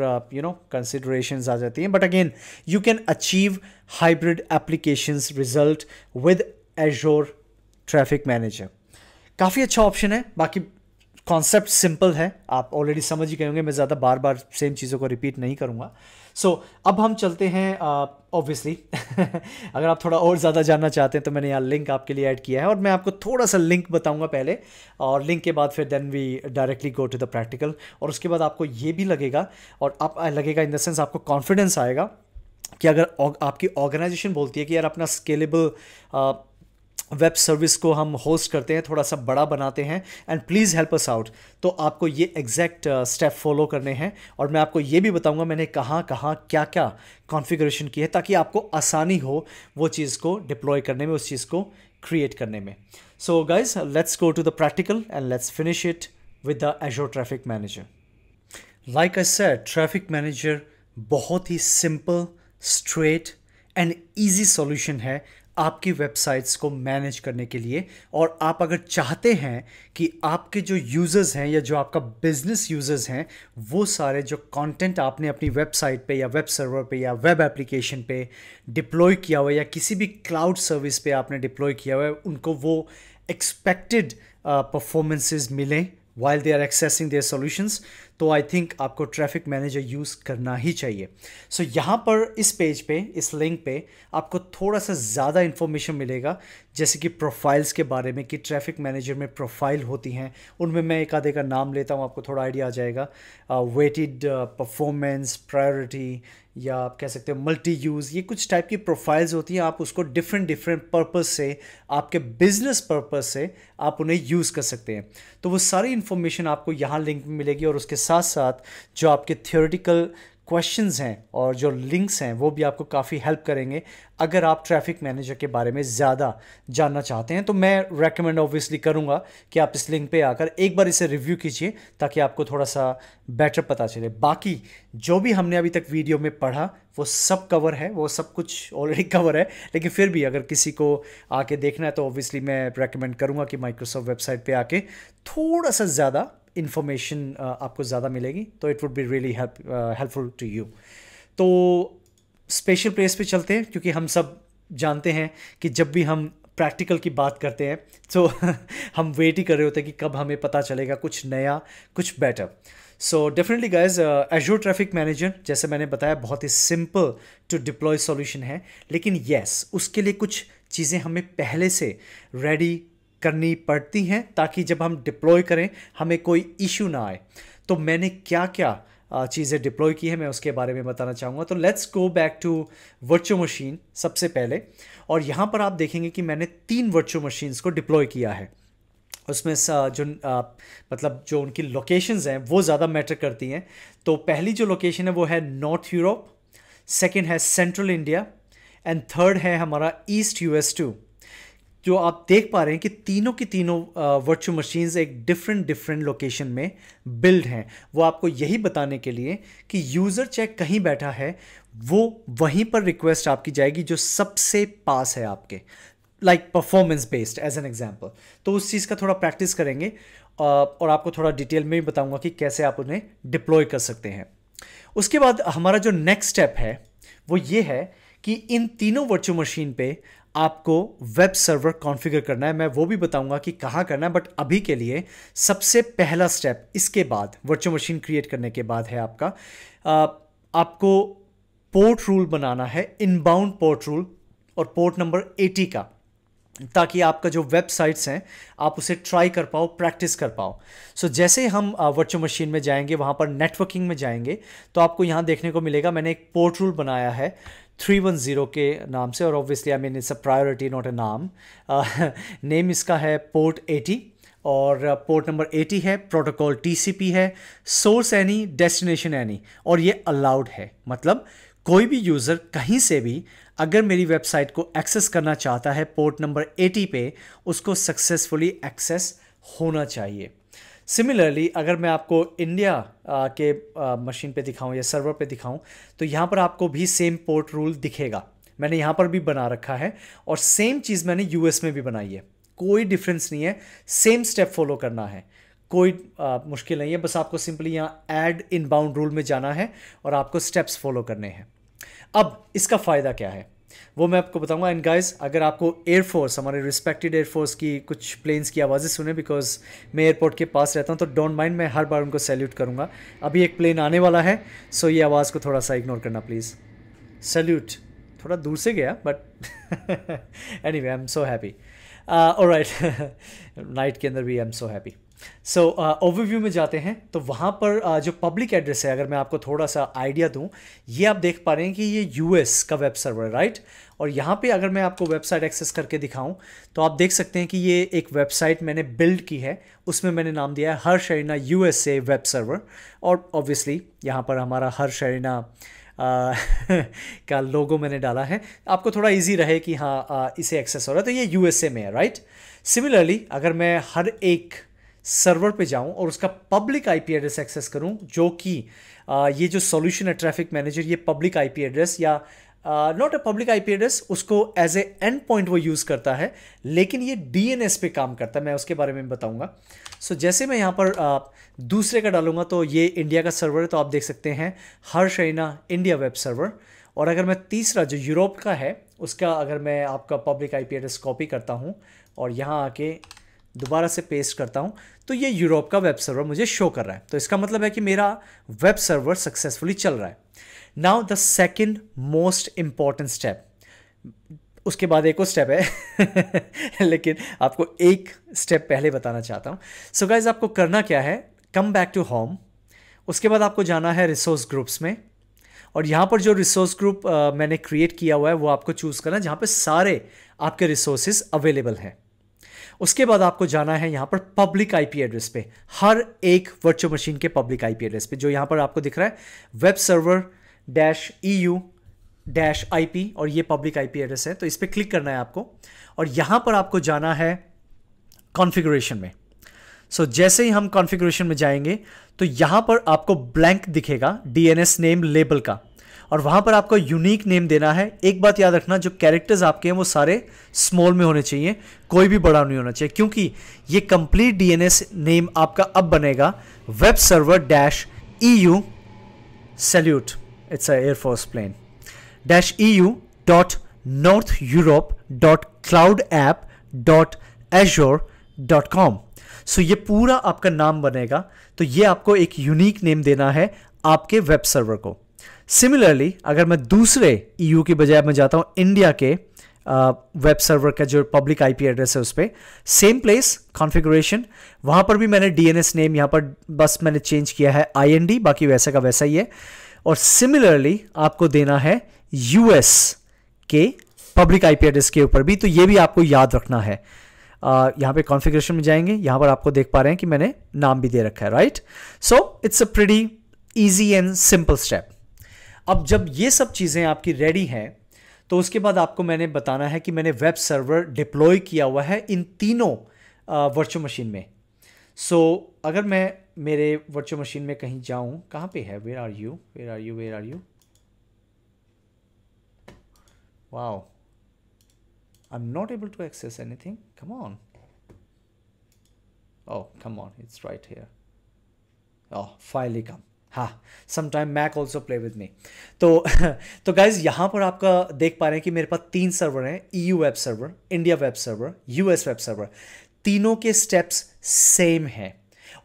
कंसिडरेशंस आ जाती हैं। But again you can achieve hybrid applications result with assure traffic manager. काफ़ी अच्छा ऑप्शन है। बाकी कॉन्सेप्ट सिंपल है, आप ऑलरेडी समझ ही गए होंगे, मैं ज़्यादा बार बार सेम चीज़ों को रिपीट नहीं करूँगा। सो अब हम चलते हैं ऑब्वियसली अगर आप थोड़ा और ज़्यादा जानना चाहते हैं तो मैंने यहाँ लिंक आपके लिए ऐड किया है, और मैं आपको थोड़ा सा लिंक बताऊँगा पहले, और लिंक के बाद फिर then we directly go to the practical. और उसके बाद आपको ये भी लगेगा, और आप लगेगा इन द सेंस आपको कॉन्फिडेंस आएगा कि अगर आपकी ऑर्गेनाइजेशन बोलती है कि यार अपना स्केलेबल वेब सर्विस को हम होस्ट करते हैं, थोड़ा सा बड़ा बनाते हैं, and please help us out, तो आपको ये एग्जैक्ट स्टेप फॉलो करने हैं। और मैं आपको ये भी बताऊंगा मैंने कहाँ कहाँ क्या क्या कॉन्फ़िगरेशन की है, ताकि आपको आसानी हो वो चीज़ को डिप्लॉय करने में, उस चीज़ को क्रिएट करने में। So guys let's go to the practical and let's finish it with the Azure traffic manager. Like I said, traffic manager बहुत ही simple, straight and easy solution है आपकी वेबसाइट्स को मैनेज करने के लिए। और आप अगर चाहते हैं कि आपके जो यूज़र्स हैं या जो आपका बिजनेस यूज़र्स हैं, वो सारे जो कंटेंट आपने अपनी वेबसाइट पे या वेब सर्वर पे या वेब एप्लीकेशन पे डिप्लॉय किया हुआ है या किसी भी क्लाउड सर्विस पे आपने डिप्लॉय किया हुआ है, उनको वो एक्सपेक्टेड परफॉर्मेंसेस मिलें while they are accessing their solutions, तो आई थिंक आपको ट्रैफिक मैनेजर यूज़ करना ही चाहिए। सो यहाँ पर इस पेज पे, इस लिंक पे आपको थोड़ा सा ज़्यादा इन्फॉर्मेशन मिलेगा, जैसे कि प्रोफाइल्स के बारे में, कि ट्रैफिक मैनेजर में प्रोफाइल होती हैं, उनमें मैं एक आधे का नाम लेता हूँ, आपको थोड़ा आइडिया आ जाएगा। वेटेड परफॉर्मेंस, प्रायोरिटी, या आप कह सकते हो मल्टी यूज़, ये कुछ टाइप की प्रोफाइल्स होती हैं। आप उसको डिफरेंट पर्पस से, आपके बिजनेस पर्पस से आप उन्हें यूज़ कर सकते हैं। तो वो सारी इन्फॉर्मेशन आपको यहाँ लिंक में मिलेगी, और उसके साथ साथ जो आपके थियोरेटिकल क्वेश्चंस हैं और जो लिंक्स हैं वो भी आपको काफ़ी हेल्प करेंगे अगर आप ट्रैफिक मैनेजर के बारे में ज़्यादा जानना चाहते हैं। तो मैं रेकमेंड ऑब्वियसली करूँगा कि आप इस लिंक पे आकर एक बार इसे रिव्यू कीजिए, ताकि आपको थोड़ा सा बेटर पता चले। बाकी जो भी हमने अभी तक वीडियो में पढ़ा वो सब कवर है, वो सब कुछ ऑलरेडी कवर है, लेकिन फिर भी अगर किसी को आके देखना है तो ऑब्वियसली मैं रेकमेंड करूँगा कि माइक्रोसॉफ्ट वेबसाइट पर आके थोड़ा सा ज़्यादा इन्फॉर्मेशन आपको ज़्यादा मिलेगी, तो it would be really helpful to you. तो स्पेशल प्लेस पे चलते हैं, क्योंकि हम सब जानते हैं कि जब भी हम प्रैक्टिकल की बात करते हैं तो हम वेट ही कर रहे होते हैं कि कब हमें पता चलेगा कुछ नया, कुछ better. So definitely guys, assure traffic manager जैसे मैंने बताया बहुत ही सिंपल टू डिप्लॉय सॉल्यूशन है, लेकिन येस उसके लिए कुछ चीज़ें हमें पहले से रेडी करनी पड़ती हैं, ताकि जब हम डिप्लॉय करें हमें कोई इशू ना आए। तो मैंने क्या क्या चीज़ें डिप्लॉय की है मैं उसके बारे में बताना चाहूँगा। तो let's go back to virtual machine सबसे पहले, और यहाँ पर आप देखेंगे कि मैंने 3 वर्चुअल मशीन्स को डिप्लॉय किया है। उसमें जो मतलब जो उनकी लोकेशंस हैं वो ज़्यादा मैटर करती हैं। तो पहली जो लोकेशन है वो है नॉर्थ यूरोप, सेकेंड है सेंट्रल इंडिया, एंड थर्ड है हमारा ईस्ट US2। जो आप देख पा रहे हैं कि तीनों की तीनों वर्चुअल मशीन्स एक डिफरेंट लोकेशन में बिल्ड हैं। वो आपको यही बताने के लिए कि यूज़र चाहे कहीं बैठा है वो वहीं पर रिक्वेस्ट आपकी जाएगी जो सबसे पास है आपके, like performance based as an example. तो उस चीज़ का थोड़ा प्रैक्टिस करेंगे और आपको थोड़ा डिटेल में भी बताऊंगा कि कैसे आप उन्हें डिप्लॉय कर सकते हैं। उसके बाद हमारा जो नेक्स्ट स्टेप है वो ये है कि इन तीनों वर्चुअल मशीन पे आपको वेब सर्वर कॉन्फ़िगर करना है। मैं वो भी बताऊंगा कि कहाँ करना है, बट अभी के लिए सबसे पहला स्टेप इसके बाद, वर्चुअल मशीन क्रिएट करने के बाद है आपका आपको पोर्ट रूल बनाना है, इनबाउंड पोर्ट रूल और पोर्ट नंबर 80 का, ताकि आपका जो वेबसाइट्स हैं आप उसे ट्राई कर पाओ, प्रैक्टिस कर पाओ। सो जैसे हम वर्चुअल मशीन में जाएंगे, वहाँ पर नेटवर्किंग में जाएंगे, तो आपको यहाँ देखने को मिलेगा मैंने एक पोर्ट रूल बनाया है 310 के नाम से, और obviously I mean it's a priority not a नाम। नेम इसका है पोर्ट 80, और पोर्ट नंबर 80 है, प्रोटोकॉल TCP है, सोर्स एनी, डेस्टिनेशन एनी, और ये अलाउड है। मतलब कोई भी यूज़र कहीं से भी अगर मेरी वेबसाइट को एक्सेस करना चाहता है पोर्ट नंबर 80 पे, उसको सक्सेसफुली एक्सेस होना चाहिए। सिमिलरली अगर मैं आपको इंडिया के मशीन पे दिखाऊं या सर्वर पे दिखाऊं, तो यहाँ पर आपको भी सेम पोर्ट रूल दिखेगा। मैंने यहाँ पर भी बना रखा है और सेम चीज़ मैंने यूएस में भी बनाई है, कोई डिफरेंस नहीं है, सेम स्टेप फॉलो करना है, कोई मुश्किल नहीं है। बस आपको सिंपली यहाँ ऐड इनबाउंड रूल में जाना है और आपको स्टेप्स फॉलो करने हैं। अब इसका फ़ायदा क्या है वो मैं आपको बताऊंगा। एंड गाइस, अगर आपको एयरफोर्स, हमारे रिस्पेक्टेड एयरफोर्स की कुछ प्लेन्स की आवाज़ें सुने, बिकॉज मैं एयरपोर्ट के पास रहता हूं, तो डोंट माइंड, मैं हर बार उनको सैल्यूट करूंगा। अभी एक प्लेन आने वाला है, सो ये आवाज़ को थोड़ा सा इग्नोर करना प्लीज़। सैल्यूट थोड़ा दूर से गया, but anyway I am so happy. Alright, night के अंदर भी I am so happy. So overview में जाते हैं, तो वहाँ पर जो पब्लिक एड्रेस है, अगर मैं आपको थोड़ा सा आइडिया दूँ, ये आप देख पा रहे हैं कि ये यूएस का वेब सर्वर है, राइट। और यहाँ पे अगर मैं आपको वेबसाइट एक्सेस करके दिखाऊं, तो आप देख सकते हैं कि ये एक वेबसाइट मैंने बिल्ड की है, उसमें मैंने नाम दिया है हर्ष अरीना यूएसए वेब सर्वर। और ऑब्वियसली यहाँ पर हमारा हर्ष अरीना का लोगो मैंने डाला है, आपको थोड़ा इजी रहे कि हाँ इसे एक्सेस हो रहा है, तो ये यूएसए में है, राइट। सिमिलरली अगर मैं हर एक सर्वर पे जाऊं और उसका पब्लिक आईपी एड्रेस एक्सेस करूं, जो कि ये जो सॉल्यूशन है ट्रैफिक मैनेजर, ये पब्लिक आईपी एड्रेस या not a public IP address, उसको एज ए एंड पॉइंट वो यूज़ करता है, लेकिन ये डीएनएस पे काम करता है, मैं उसके बारे में बताऊंगा। सो जैसे मैं यहाँ पर दूसरे का डालूंगा, तो ये इंडिया का सर्वर है, तो आप देख सकते हैं हर्ष अरीना इंडिया वेब सर्वर। और अगर मैं तीसरा जो यूरोप का है, उसका अगर मैं आपका पब्लिक आईपी एड्रेस कॉपी करता हूँ और यहाँ आके दोबारा से पेस्ट करता हूँ, तो ये यूरोप का वेब सर्वर मुझे शो कर रहा है। तो इसका मतलब है कि मेरा वेब सर्वर सक्सेसफुली चल रहा है। Now the second most important step, उसके बाद एक और स्टेप है लेकिन आपको एक स्टेप पहले बताना चाहता हूँ। सो गाइज, आपको करना क्या है, कम बैक टू होम, उसके बाद आपको जाना है रिसोर्स ग्रुप्स में, और यहाँ पर जो रिसोर्स ग्रुप मैंने क्रिएट किया हुआ है वो आपको चूज़ करना है, जहाँ पे सारे आपके रिसोर्सेज अवेलेबल हैं। उसके बाद आपको जाना है यहाँ पर पब्लिक आईपी एड्रेस पे, हर एक वर्चुअल मशीन के पब्लिक आईपी एड्रेस पे, जो यहाँ पर आपको दिख रहा है वेब सर्वर -EU-IP, और ये पब्लिक आईपी एड्रेस है। तो इस पर क्लिक करना है आपको, और यहाँ पर आपको जाना है कॉन्फ़िगरेशन में। सो जैसे ही हम कॉन्फ़िगरेशन में जाएंगे, तो यहाँ पर आपको ब्लैंक दिखेगा डीएनएस नेम लेबल का, और वहाँ पर आपको यूनिक नेम देना है। एक बात याद रखना, जो कैरेक्टर्स आपके हैं वो सारे स्मॉल में होने चाहिए, कोई भी बड़ा नहीं होना चाहिए, क्योंकि ये कंप्लीट डीएनएस नेम आपका अब बनेगा web server -EU salute, it's a air force plane -EU.northeurope.cloudapp.azure.com। सो ये पूरा आपका नाम बनेगा। तो ये आपको एक यूनिक नेम देना है आपके वेब सर्वर को। सिमिलरली अगर मैं दूसरे EU की बजाय मैं जाता हूं इंडिया के वेब सर्वर का जो पब्लिक आईपी एड्रेस है, उस पर सेम प्लेस कॉन्फ़िगरेशन, वहां पर भी मैंने डीएनएस नेम यहाँ पर बस मैंने चेंज किया है IND, बाकी वैसा का वैसा ही है। और सिमिलरली आपको देना है यूएस के पब्लिक आईपी एड्रेस के ऊपर भी, तो ये भी आपको याद रखना है। यहाँ पे कॉन्फ़िगरेशन में जाएंगे, यहाँ पर आपको देख पा रहे हैं कि मैंने नाम भी दे रखा है, right. So it's a pretty easy and simple step. अब जब ये सब चीज़ें आपकी रेडी हैं, तो उसके बाद आपको मैंने बताना है कि मैंने वेब सर्वर डिप्लॉय किया हुआ है इन तीनों वर्चुअल मशीन में। सो अगर मैं मेरे वर्चुअल मशीन में कहीं जाऊं, कहाँ पे है, where are you, where are you, where are you, wow, I am not able to access anything, come on, oh come on, it's right here, oh finally come, हाँ, sometime Mac also play with me. तो guys यहाँ पर आपका देख पा रहे हैं कि मेरे पास 3 सर्वर हैं, EU web server, India web server, US web server, तीनों के स्टेप्स सेम हैं।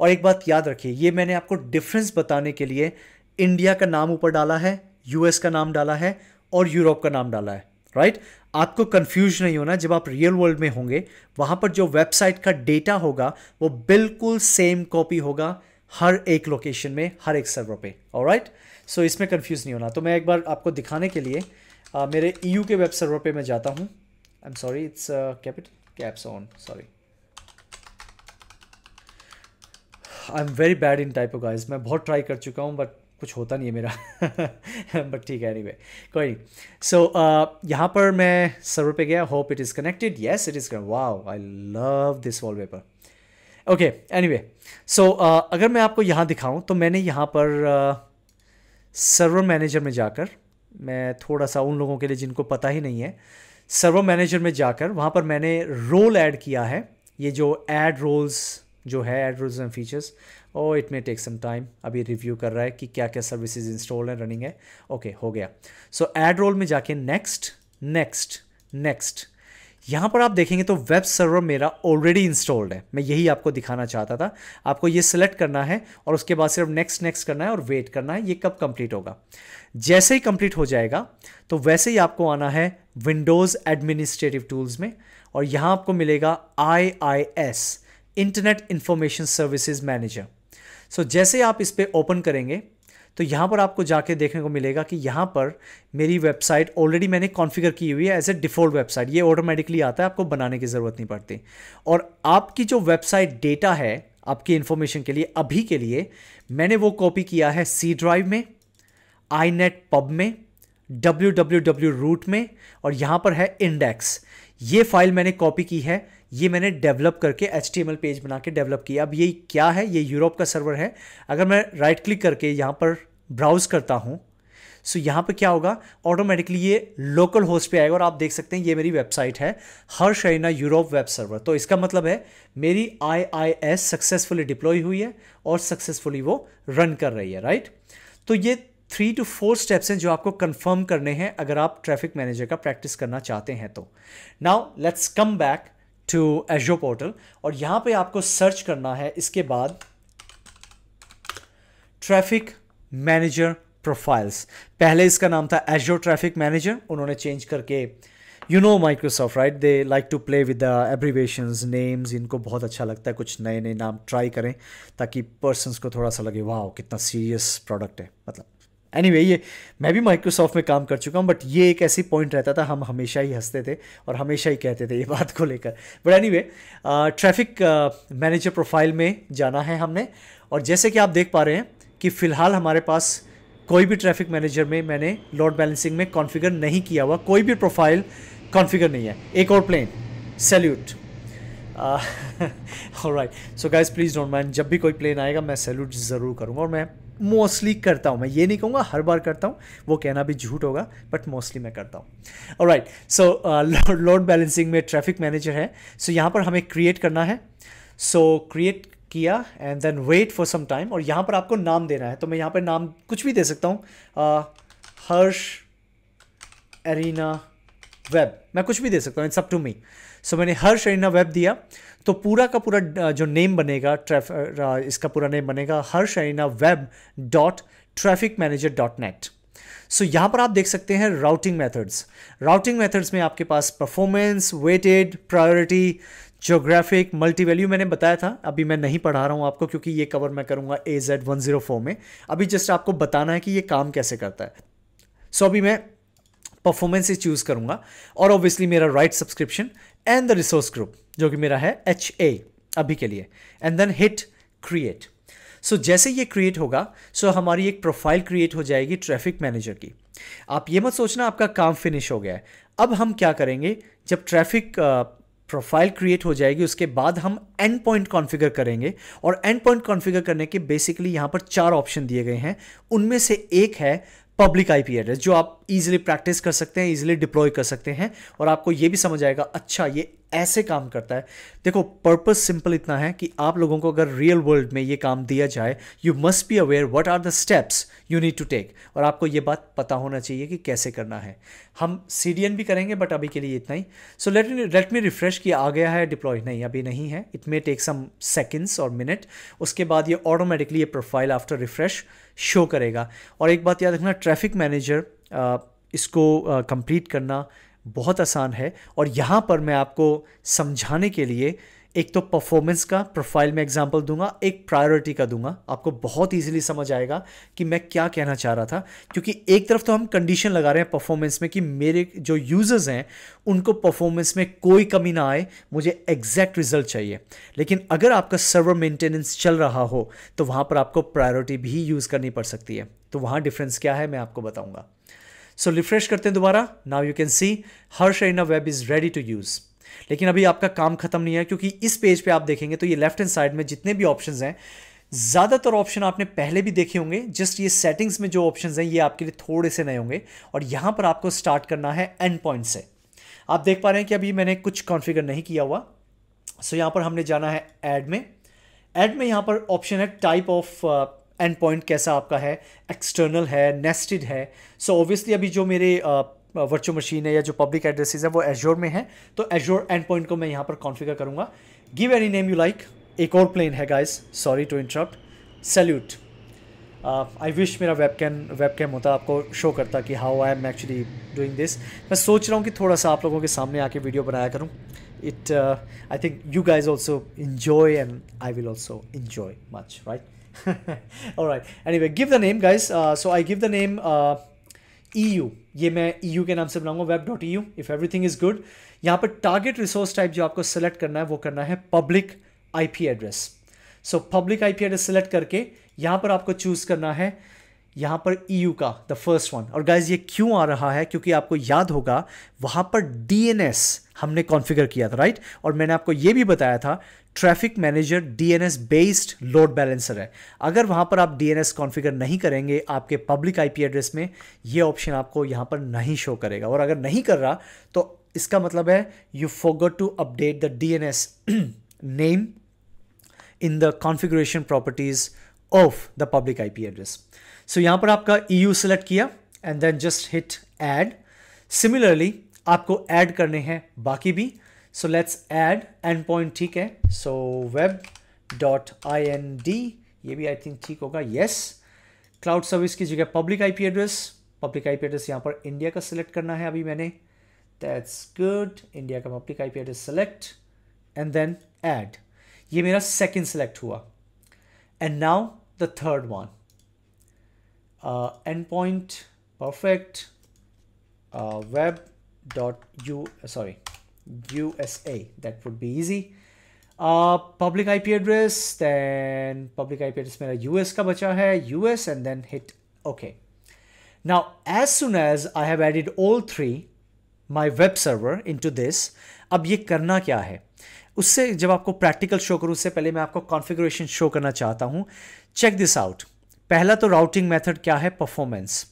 और एक बात याद रखिए, ये मैंने आपको डिफरेंस बताने के लिए इंडिया का नाम ऊपर डाला है, US का नाम डाला है और यूरोप का नाम डाला है, राइट। आपको कंफ्यूज नहीं होना, जब आप रियल वर्ल्ड में होंगे वहाँ पर जो वेबसाइट का डेटा होगा वो बिल्कुल सेम कॉपी होगा हर एक लोकेशन में, हर एक सर्वर पे, ऑलराइट। सो इसमें कंफ्यूज नहीं होना। तो मैं एक बार आपको दिखाने के लिए मेरे EU के वेब सर्वर पे मैं जाता हूँ। I am sorry, it's capital caps on, sorry, I am very bad in typo guys, मैं बहुत ट्राई कर चुका हूँ बट कुछ होता नहीं है मेरा बट ठीक है, एनीवे कोई नहीं। सो यहाँ पर मैं सर्वर पे गया, hope it is connected, yes it is, wow I love this wallpaper. Okay anyway, so अगर मैं आपको यहाँ दिखाऊं तो मैंने यहाँ पर सर्वर मैनेजर में जाकर, मैं थोड़ा सा उन लोगों के लिए जिनको पता ही नहीं है, सर्वर मैनेजर में जाकर वहाँ पर मैंने रोल ऐड किया है। ये जो ऐड रोल्स जो है, add roles and features, oh it may take some time, अभी रिव्यू कर रहा है कि क्या क्या सर्विसेज इंस्टॉल है, रनिंग है। ओके हो गया। सो ऐड रोल में जाके नेक्स्ट नेक्स्ट नेक्स्ट, यहाँ पर आप देखेंगे तो वेब सर्वर मेरा ऑलरेडी इंस्टॉल्ड है। मैं यही आपको दिखाना चाहता था। आपको ये सिलेक्ट करना है और उसके बाद सिर्फ नेक्स्ट नेक्स्ट करना है और वेट करना है ये कब कंप्लीट होगा। जैसे ही कंप्लीट हो जाएगा तो वैसे ही आपको आना है विंडोज़ एडमिनिस्ट्रेटिव टूल्स में, और यहाँ आपको मिलेगा IIS, internet information services manager. So जैसे आप इस पर ओपन करेंगे तो यहाँ पर आपको जाके देखने को मिलेगा कि यहाँ पर मेरी वेबसाइट ऑलरेडी मैंने कॉन्फ़िगर की हुई है एज ए डिफ़ॉल्ट वेबसाइट। ये ऑटोमेटिकली आता है, आपको बनाने की ज़रूरत नहीं पड़ती। और आपकी जो वेबसाइट डेटा है आपकी इन्फॉर्मेशन के लिए, अभी के लिए मैंने वो कॉपी किया है C ड्राइव में, iNet pub में, www root में, और यहाँ पर है इंडेक्स। ये फाइल मैंने कॉपी की है, ये मैंने डेवलप करके HTML पेज बना के डेवलप किया। अब ये क्या है, ये यूरोप का सर्वर है। अगर मैं राइट क्लिक करके यहाँ पर ब्राउज करता हूँ सो यहाँ पे क्या होगा, ऑटोमेटिकली ये लोकल होस्ट पे आएगा और आप देख सकते हैं ये मेरी वेबसाइट है, हर्ष अरीना यूरोप वेब सर्वर। तो इसका मतलब है मेरी IIS सक्सेसफुली डिप्लॉय हुई है और सक्सेसफुली वो रन कर रही है, राइट। तो ये 3 to 4 स्टेप्स हैं जो आपको कंफर्म करने हैं अगर आप ट्रैफिक मैनेजर का प्रैक्टिस करना चाहते हैं तो। Now let's come back to Azure portal, और यहाँ पे आपको सर्च करना है इसके बाद ट्रैफिक मैनेजर प्रोफाइल्स। पहले इसका नाम था एज़्योर ट्रैफिक मैनेजर, उन्होंने चेंज करके, you know Microsoft right, they like to play with the abbreviations, names, इनको बहुत अच्छा लगता है कुछ नए नए नाम ट्राई करें ताकि पर्सन्स को थोड़ा सा लगे वाह कितना सीरियस प्रोडक्ट है। मतलब एनीवे ये मैं भी माइक्रोसॉफ्ट में काम कर चुका हूँ, बट ये एक ऐसी पॉइंट रहता था, हम हमेशा ही हंसते थे और हमेशा ही कहते थे ये बात को लेकर। But anyway traffic manager profile में जाना है हमने, और जैसे कि आप देख पा रहे हैं कि फ़िलहाल हमारे पास कोई भी ट्रैफिक मैनेजर में मैंने लोड बैलेंसिंग में कॉन्फ़िगर नहीं किया हुआ, कोई भी प्रोफाइल कॉन्फ़िगर नहीं है। एक और plane salute, alright. So guys please don't mind, जब भी कोई प्लेन आएगा मैं सैल्यूट ज़रूर करूँगा, और मैं मोस्टली करता हूँ। मैं ये नहीं कहूँगा हर बार करता हूँ, वो कहना भी झूठ होगा, बट मोस्टली मैं करता हूँ। ऑलराइट, सो लोड बैलेंसिंग में ट्रैफिक मैनेजर है। सो यहाँ पर हमें क्रिएट करना है। सो क्रिएट किया and then wait for some time, और यहाँ पर आपको नाम देना है। तो मैं यहाँ पर नाम कुछ भी दे सकता हूँ, हर्ष अरीना वेब, मैं कुछ भी दे सकता हूँ, इट्स अप टू मी। सो मैंने हर्ष अरीना वेब दिया, तो पूरा का पूरा जो नेम बनेगा, इसका पूरा नेम बनेगा Harsh Arena web dot traffic manager dot net. So यहाँ पर आप देख सकते हैं राउटिंग मेथड्स। राउटिंग मेथड्स में आपके पास performance, weighted, priority, geographic, multi value मैंने बताया था। अभी मैं नहीं पढ़ा रहा हूँ आपको क्योंकि ये कवर मैं करूँगा AZ104 में। अभी जस्ट आपको बताना है कि ये काम कैसे करता है। सो अभी मैं परफॉर्मेंस से चूज़ करूँगा, और ऑब्वियसली मेरा right subscription and the resource group जो कि मेरा है HA अभी के लिए, एंड देन हिट क्रिएट। सो जैसे ये क्रिएट होगा सो हमारी एक प्रोफाइल क्रिएट हो जाएगी ट्रैफिक मैनेजर की। आप ये मत सोचना आपका काम फिनिश हो गया है। अब हम क्या करेंगे, जब ट्रैफिक प्रोफाइल क्रिएट हो जाएगी उसके बाद हम एंड पॉइंट कॉन्फ़िगर करेंगे, और एंड पॉइंट कॉन्फ़िगर करने के बेसिकली यहाँ पर 4 ऑप्शन दिए गए हैं। उनमें से एक है पब्लिक IP एड्रेस, जो आप इजीली प्रैक्टिस कर सकते हैं, इजीली डिप्लॉय कर सकते हैं, और आपको ये भी समझ आएगा अच्छा ये ऐसे काम करता है। देखो पर्पस सिंपल इतना है कि आप लोगों को अगर रियल वर्ल्ड में ये काम दिया जाए, you must be aware what are the steps you need to take, और आपको ये बात पता होना चाहिए कि कैसे करना है। हम CDN भी करेंगे बट अभी के लिए इतना ही। सो लेट मी रिफ्रेश किया, आ गया है डिप्लॉय, नहीं अभी नहीं है, it may take some seconds और मिनट। उसके बाद ये ऑटोमेटिकली ये प्रोफाइल आफ्टर रिफ्रेश शो करेगा। और एक बात याद रखना, ट्रैफिक मैनेजर इसको कंप्लीट करना बहुत आसान है, और यहाँ पर मैं आपको समझाने के लिए एक तो परफॉर्मेंस का प्रोफाइल में एग्जांपल दूंगा, एक प्रायोरिटी का दूंगा। आपको बहुत इजीली समझ आएगा कि मैं क्या कहना चाह रहा था, क्योंकि एक तरफ तो हम कंडीशन लगा रहे हैं परफॉर्मेंस में कि मेरे जो यूजर्स हैं उनको परफॉर्मेंस में कोई कमी ना आए, मुझे एग्जैक्ट रिजल्ट चाहिए। लेकिन अगर आपका सर्वर मेंटेनेंस चल रहा हो तो वहाँ पर आपको प्रायोरिटी भी यूज़ करनी पड़ सकती है। तो वहाँ डिफरेंस क्या है मैं आपको बताऊंगा। सो रिफ्रेश करते हैं दोबारा। Now you can see Harshreena web is ready to use. लेकिन अभी आपका काम खत्म नहीं है, क्योंकि इस पेज पे आप देखेंगे तो ये लेफ्ट हैंड साइड में जितने भी ऑप्शंस हैं, ज़्यादातर ऑप्शन आपने पहले भी देखे होंगे। जस्ट ये सेटिंग्स में जो ऑप्शंस हैं ये आपके लिए थोड़े से नए होंगे, और यहाँ पर आपको स्टार्ट करना है एंड पॉइंट से। आप देख पा रहे हैं कि अभी मैंने कुछ कॉन्फ़िगर नहीं किया हुआ। सो यहाँ पर हमने जाना है ऐड में। ऐड में यहाँ पर ऑप्शन है टाइप ऑफ एंड पॉइंट कैसा आपका है, एक्सटर्नल है, नेस्टेड है। सो ऑब्वियसली अभी जो मेरे वर्चुअल मशीन है या जो पब्लिक एड्रेसेस है वो एज्योर में है, तो एज्योर एंड पॉइंट को मैं यहाँ पर कॉन्फ़िगर करूँगा। Give any name you like. एक और प्लेन है guys, sorry to interrupt. Salute. I wish मेरा वेबकैम होता, आपको शो करता कि how I am actually doing this. मैं सोच रहा हूँ कि थोड़ा सा आप लोगों के सामने आके वीडियो बनाया करूँ। It I think you guys also enjoy and I will also enjoy much, right? All right, anyway, give the name guys. So I give the name EU। ये मैं EU के नाम से बनाऊंगा, web.eu if everything is good। यहाँ पर target resource type जो आपको सेलेक्ट करना है वो करना है public IP address. So public IP address select करके यहाँ पर आपको चूज करना है यहाँ पर EU का द फर्स्ट वन। और गाइज ये क्यों आ रहा है, क्योंकि आपको याद होगा वहाँ पर DNS हमने कॉन्फ़िगर किया था, राइट? और मैंने आपको ये भी बताया था traffic manager DNS based load balancer है। अगर वहाँ पर आप DNS कॉन्फ़िगर नहीं करेंगे आपके पब्लिक IP एड्रेस में, ये ऑप्शन आपको यहाँ पर नहीं शो करेगा। और अगर नहीं कर रहा तो इसका मतलब है you forgot to update the DNS name in the configuration properties of the public IP address। So यहाँ पर आपका EU select किया and then just hit add। Similarly आपको add करने हैं बाकी भी। So let's add endpoint, ठीक है। So web.ind ये भी I think ठीक होगा, yes। Cloud service की जगह public IP address यहाँ पर इंडिया का select करना है अभी मैंने। That's good। इंडिया का public IP address select and then add। ये मेरा सेकंड सेलेक्ट हुआ। And now the third one, end point perfect USA, that would be easy. Public IP address, then public IP address मेरा US का बचा है, US and then hit okay. Now as soon as I have added all three my web server into this, अब ये करना क्या है उससे जब आपको प्रैक्टिकल शो करूँ उससे पहले मैं आपको कॉन्फ़िगरेशन शो करना चाहता हूँ। Check this out. पहला तो राउटिंग मेथड क्या है, परफॉर्मेंस।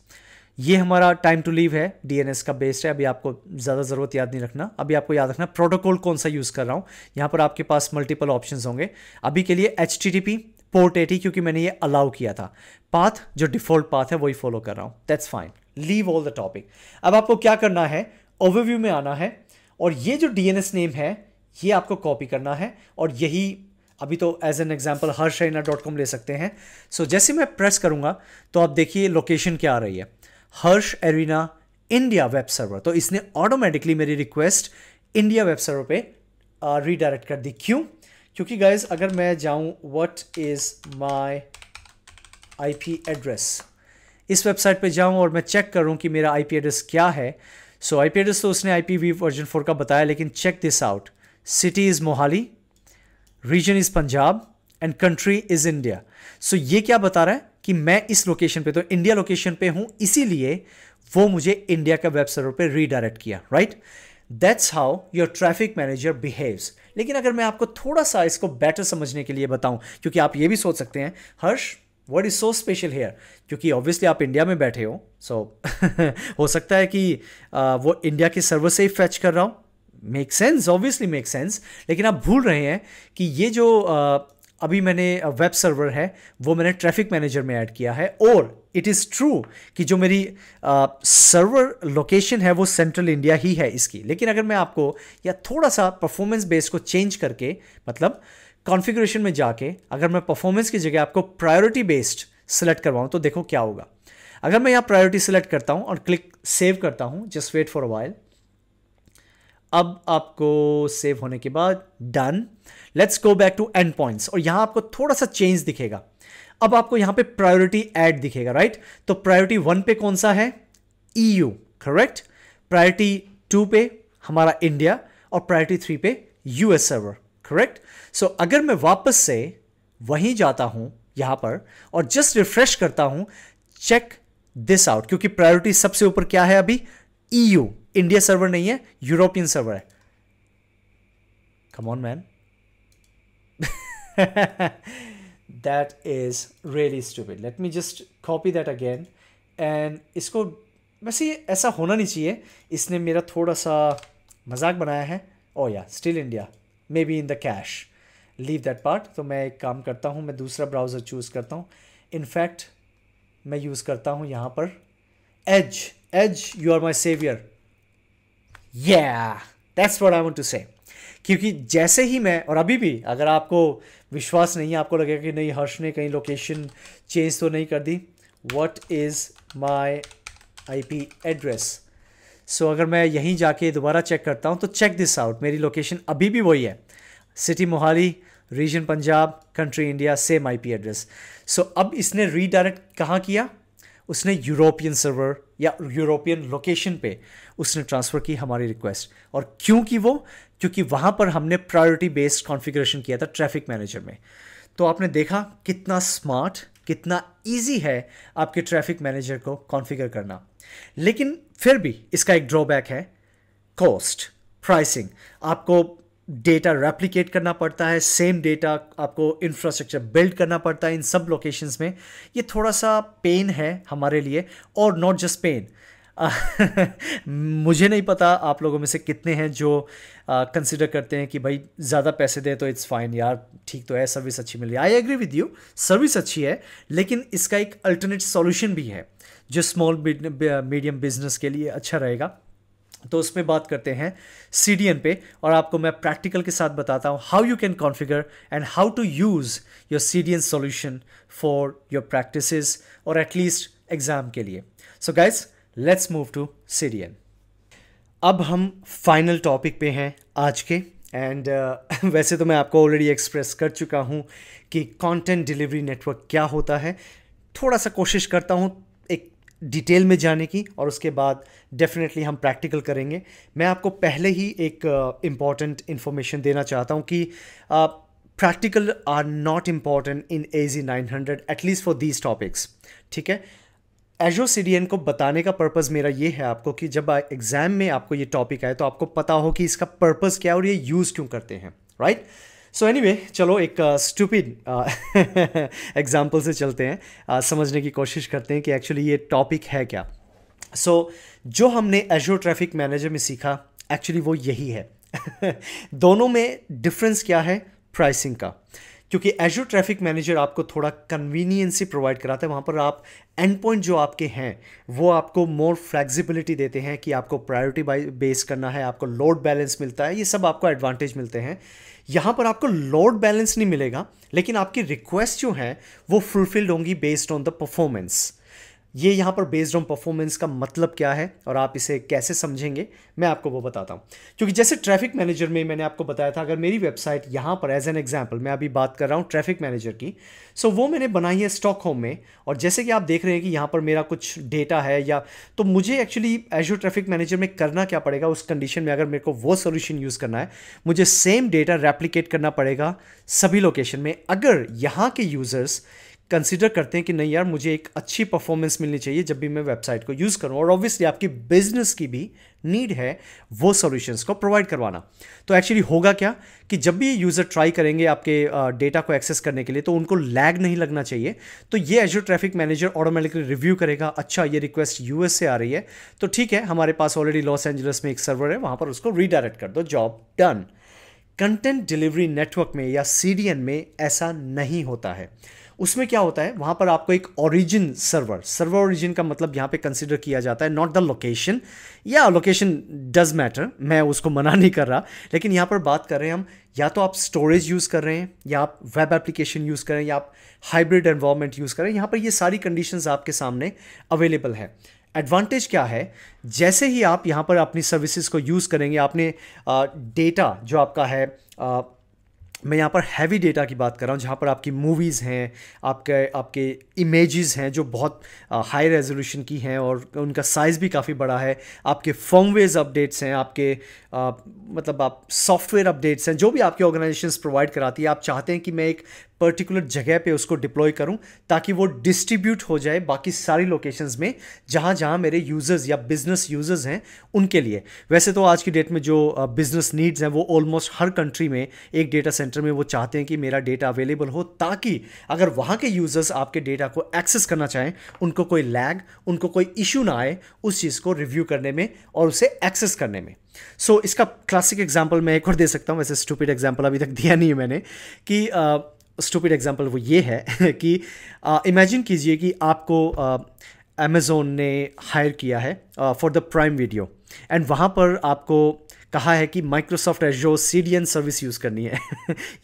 ये हमारा टाइम टू लीव है, DNS का बेस्ड है। अभी आपको ज़्यादा ज़रूरत याद नहीं रखना, अभी आपको याद रखना प्रोटोकॉल कौन सा यूज़ कर रहा हूँ। यहाँ पर आपके पास मल्टीपल ऑप्शंस होंगे। अभी के लिए HTTP पोर्ट 80 क्योंकि मैंने ये अलाउ किया था। पाथ जो डिफ़ॉल्ट पाथ है वही फॉलो कर रहा हूँ, that's fine. Leave all the topic. अब आपको क्या करना है, ओवरव्यू में आना है और ये जो DNS नेम है ये आपको कॉपी करना है। और यही अभी तो एज एन एग्जाम्पल harsharina.com ले सकते हैं। सो जैसे मैं प्रेस करूंगा तो आप देखिए लोकेशन क्या आ रही है, Harsh arena India web server. तो इसने ऑटोमेटिकली मेरी रिक्वेस्ट इंडिया वेब सर्वर पे रीडायरेक्ट कर दी। क्यों? क्योंकि गाइज अगर मैं जाऊं what is my IP address, इस वेबसाइट पे जाऊं और मैं चेक करूं कि मेरा IP एड्रेस क्या है। सो IP एड्रेस तो उसने IPv वर्जन 4 का बताया, लेकिन check this out. City is Mohali, region is Punjab and country is India. So ये क्या बता रहा है कि मैं इस लोकेशन पे, तो इंडिया लोकेशन पे हूँ, इसीलिए वो मुझे इंडिया का वेब सर्वर पे रीडायरेक्ट किया, right? That's how your traffic manager behaves. लेकिन अगर मैं आपको थोड़ा सा इसको बेटर समझने के लिए बताऊं, क्योंकि आप ये भी सोच सकते हैं Harsh what is so special here, क्योंकि ऑब्वियसली आप इंडिया में बैठे हो। सो हो सकता है कि वो इंडिया के सर्वर से ही फैच कर रहा हूँ। Make sense, obviously make sense. लेकिन आप भूल रहे हैं कि ये जो अभी मैंने वेब सर्वर है वो मैंने ट्रैफिक मैनेजर में ऐड किया है। और इट इज़ ट्रू कि जो मेरी सर्वर लोकेशन है वो सेंट्रल इंडिया ही है इसकी। लेकिन अगर मैं आपको या थोड़ा सा परफॉर्मेंस बेस को चेंज करके, मतलब कॉन्फ़िगरेशन में जाके अगर मैं परफॉर्मेंस की जगह आपको प्रायोरिटी बेस्ड सेलेक्ट करवाऊँ तो देखो क्या होगा। अगर मैं यहाँ प्रायोरिटी सेलेक्ट करता हूँ और क्लिक सेव करता हूँ, just wait for a while. अब आपको सेव होने के बाद done. Let's go back to end points और यहां आपको थोड़ा सा चेंज दिखेगा। अब आपको यहां पे प्रायोरिटी ऐड दिखेगा, राइट? तो प्रायोरिटी 1 पे कौन सा है, EU, करेक्ट। प्रायोरिटी 2 पे हमारा इंडिया और प्रायोरिटी 3 पे US सर्वर, करेक्ट। सो अगर मैं वापस से वहीं जाता हूं यहां पर और जस्ट रिफ्रेश करता हूं, चेक दिस आउट, क्योंकि प्रायोरिटी सबसे ऊपर क्या है अभी, EU, इंडिया सर्वर नहीं है, यूरोपियन सर्वर है. Come on man. That is really stupid. Let me just copy that again. And इसको वैसे ये ऐसा होना नहीं चाहिए, इसने मेरा थोड़ा सा मजाक बनाया है. ओ या still India, may be in the cash, leave that part. तो मैं एक काम करता हूँ, मैं दूसरा ब्राउज़र चूज़ करता हूँ. इनफैक्ट मैं यूज़ करता हूँ यहाँ पर Edge. You are my saviour. या that's what I want to say. क्योंकि जैसे ही मैं, और अभी भी अगर आपको विश्वास नहीं है, आपको लगेगा कि नहीं हर्ष ने कहीं लोकेशन चेंज तो नहीं कर दी. What is my IP address. So अगर मैं यहीं जाके दोबारा चेक करता हूँ तो चेक दिस आउट, मेरी लोकेशन अभी भी वही है, city Mohali, region Punjab, country India, same IP address. So अब इसने रीडायरेक्ट कहाँ किया, उसने यूरोपियन सर्वर या यूरोपियन लोकेशन पे उसने ट्रांसफ़र की हमारी रिक्वेस्ट. और क्यों की वो, क्योंकि वहाँ पर हमने प्रायोरिटी बेस्ड कॉन्फ़िगरेशन किया था ट्रैफिक मैनेजर में. तो आपने देखा कितना स्मार्ट, कितना इजी है आपके ट्रैफिक मैनेजर को कॉन्फ़िगर करना. लेकिन फिर भी इसका एक ड्रॉबैक है, कॉस्ट, प्राइसिंग. आपको डेटा रेप्लिकेट करना पड़ता है, सेम डेटा आपको इंफ्रास्ट्रक्चर बिल्ड करना पड़ता है इन सब लोकेशंस में. ये थोड़ा सा पेन है हमारे लिए, और नॉट जस्ट पेन. मुझे नहीं पता आप लोगों में से कितने हैं जो कंसिडर करते हैं कि भाई ज़्यादा पैसे दे तो इट्स फाइन यार, ठीक तो है, सर्विस अच्छी मिल रही है. I agree with you, service अच्छी है, लेकिन इसका एक अल्टरनेट सॉल्यूशन भी है जो स्मॉल मीडियम बिजनेस के लिए अच्छा रहेगा. तो उसमें बात करते हैं CDN पे, और आपको मैं प्रैक्टिकल के साथ बताता हूँ how you can configure and how to use your CDN solution for your practices और एटलीस्ट एग्ज़ाम के लिए. So guys, let's move to CDN. अब हम फाइनल टॉपिक पे हैं आज के. एंड वैसे तो मैं आपको ऑलरेडी एक्सप्रेस कर चुका हूँ कि कंटेंट डिलीवरी नेटवर्क क्या होता है. थोड़ा सा कोशिश करता हूँ एक डिटेल में जाने की, और उसके बाद डेफिनेटली हम प्रैक्टिकल करेंगे. मैं आपको पहले ही एक इम्पॉर्टेंट इन्फॉर्मेशन देना चाहता हूँ कि practical are not important in AZ 900, at least for these topics. ठीक है, एजोर CDN को बताने का पर्पज़ मेरा ये है आपको कि जब एग्ज़ाम में आपको ये टॉपिक आए तो आपको पता हो कि इसका पर्पज़ क्या है और ये यूज़ क्यों करते हैं. राइट. सो एनीवे, चलो एक स्टूपिड एग्जाम्पल से चलते हैं, समझने की कोशिश करते हैं कि एक्चुअली ये टॉपिक है क्या. सो जो हमने एजोर ट्रैफिक मैनेजर में सीखा एक्चुअली वो यही है. दोनों में डिफरेंस क्या है, प्राइसिंग का. क्योंकि एजोर ट्रैफिक मैनेजर आपको थोड़ा कन्वीनियंसी प्रोवाइड कराता है, वहाँ पर आप एंड पॉइंट जो आपके हैं वो आपको मोर फ्लेक्सिबिलिटी देते हैं कि आपको प्रायोरिटी बेस करना है, आपको लोड बैलेंस मिलता है, ये सब आपको एडवांटेज मिलते हैं. यहाँ पर आपको लोड बैलेंस नहीं मिलेगा, लेकिन आपकी रिक्वेस्ट जो है वो फुलफिल्ड होंगी बेस्ड ऑन द परफॉर्मेंस. ये यहाँ पर बेस्ड ऑन परफॉर्मेंस का मतलब क्या है और आप इसे कैसे समझेंगे, मैं आपको वो बताता हूँ. क्योंकि जैसे ट्रैफिक मैनेजर में मैंने आपको बताया था, अगर मेरी वेबसाइट यहाँ पर एज एन एग्जांपल मैं अभी बात कर रहा हूँ ट्रैफिक मैनेजर की, सो वो मैंने बनाई है स्टॉकहोम में, और जैसे कि आप देख रहे हैं कि यहाँ पर मेरा कुछ डेटा है, या तो मुझे एक्चुअली एजोर ट्रैफिक मैनेजर में करना क्या पड़ेगा उस कंडीशन में, अगर मेरे को वो सोल्यूशन यूज़ करना है, मुझे सेम डेटा रेप्लिकेट करना पड़ेगा सभी लोकेशन में. अगर यहाँ के यूज़र्स कंसीडर करते हैं कि नहीं यार मुझे एक अच्छी परफॉर्मेंस मिलनी चाहिए जब भी मैं वेबसाइट को यूज़ करूं, और ऑब्वियसली आपकी बिजनेस की भी नीड है वो सॉल्यूशंस को प्रोवाइड करवाना, तो एक्चुअली होगा क्या कि जब भी यूज़र ट्राई करेंगे आपके डेटा को एक्सेस करने के लिए तो उनको लैग नहीं लगना चाहिए. तो ये एजोर ट्रैफिक मैनेजर ऑटोमेटिकली रिव्यू करेगा, अच्छा ये रिक्वेस्ट US से आ रही है तो ठीक है, हमारे पास ऑलरेडी लॉस एंजलिस में एक सर्वर है, वहाँ पर उसको रीडायरेक्ट कर दो, job done. Content delivery network में या CDN में ऐसा नहीं होता है. उसमें क्या होता है, वहाँ पर आपको एक ओरिजिन सर्वर ओरिजिन का मतलब यहाँ पे कंसिडर किया जाता है, नॉट द लोकेशन. या लोकेशन डज मैटर, मैं उसको मना नहीं कर रहा, लेकिन यहाँ पर बात कर रहे हैं हम या तो आप स्टोरेज यूज़ कर रहे हैं, या आप वेब एप्लीकेशन यूज़ कर रहे हैं, या आप हाइब्रिड एनवायरनमेंट यूज़ कर रहे हैं. यहाँ पर ये सारी कंडीशंस आपके सामने अवेलेबल है. एडवांटेज क्या है, जैसे ही आप यहाँ पर अपनी सर्विसेज को यूज़ करेंगे, आपने डेटा जो आपका है, मैं यहाँ पर हैवी डेटा की बात कर रहा हूँ, जहाँ पर आपकी मूवीज़ हैं, आपके इमेजेस हैं जो बहुत हाई रेजोल्यूशन की हैं और उनका साइज़ भी काफ़ी बड़ा है, आपके फर्मवेयर अपडेट्स हैं, आपके मतलब आप सॉफ्टवेयर अपडेट्स हैं, जो भी आपकी ऑर्गेनाइजेशंस प्रोवाइड कराती है. आप चाहते हैं कि मैं एक पर्टिकुलर जगह पे उसको डिप्लॉय करूं ताकि वो डिस्ट्रीब्यूट हो जाए बाकी सारी लोकेशंस में जहां जहां मेरे यूजर्स या बिजनेस यूजर्स हैं उनके लिए। वैसे तो आज की डेट में जो बिजनेस नीड्स हैं वो ऑलमोस्ट हर कंट्री में एक डेटा सेंटर में वो चाहते हैं कि मेरा डेटा अवेलेबल हो, ताकि अगर वहां के यूजर्स आपके डेटा को एक्सेस करना चाहें उनको कोई लैग, उनको कोई इशू ना आए उस चीज़ को रिव्यू करने में और उसे एक्सेस करने में। सो इसका क्लासिक एग्जाम्पल मैं एक और दे सकता हूँ, वैसे स्टूपिड एग्जाम्पल अभी तक दिया नहीं है मैंने, कि स्टूपिड एग्जाम्पल वो ये है कि इमेजिन कीजिए कि आपको अमेज़ोन ने हायर किया है for the prime video, and वहाँ पर आपको कहा है कि माइक्रोसॉफ्ट एजोर CDN सर्विस यूज़ करनी है।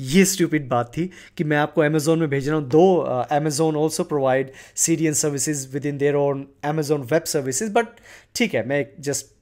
ये स्टूपिड बात थी कि मैं आपको अमेज़ोन में भेज रहा हूँ, दो Amazon also provide CDN services with in their own Amazon web services, but ठीक है, मैं जस्ट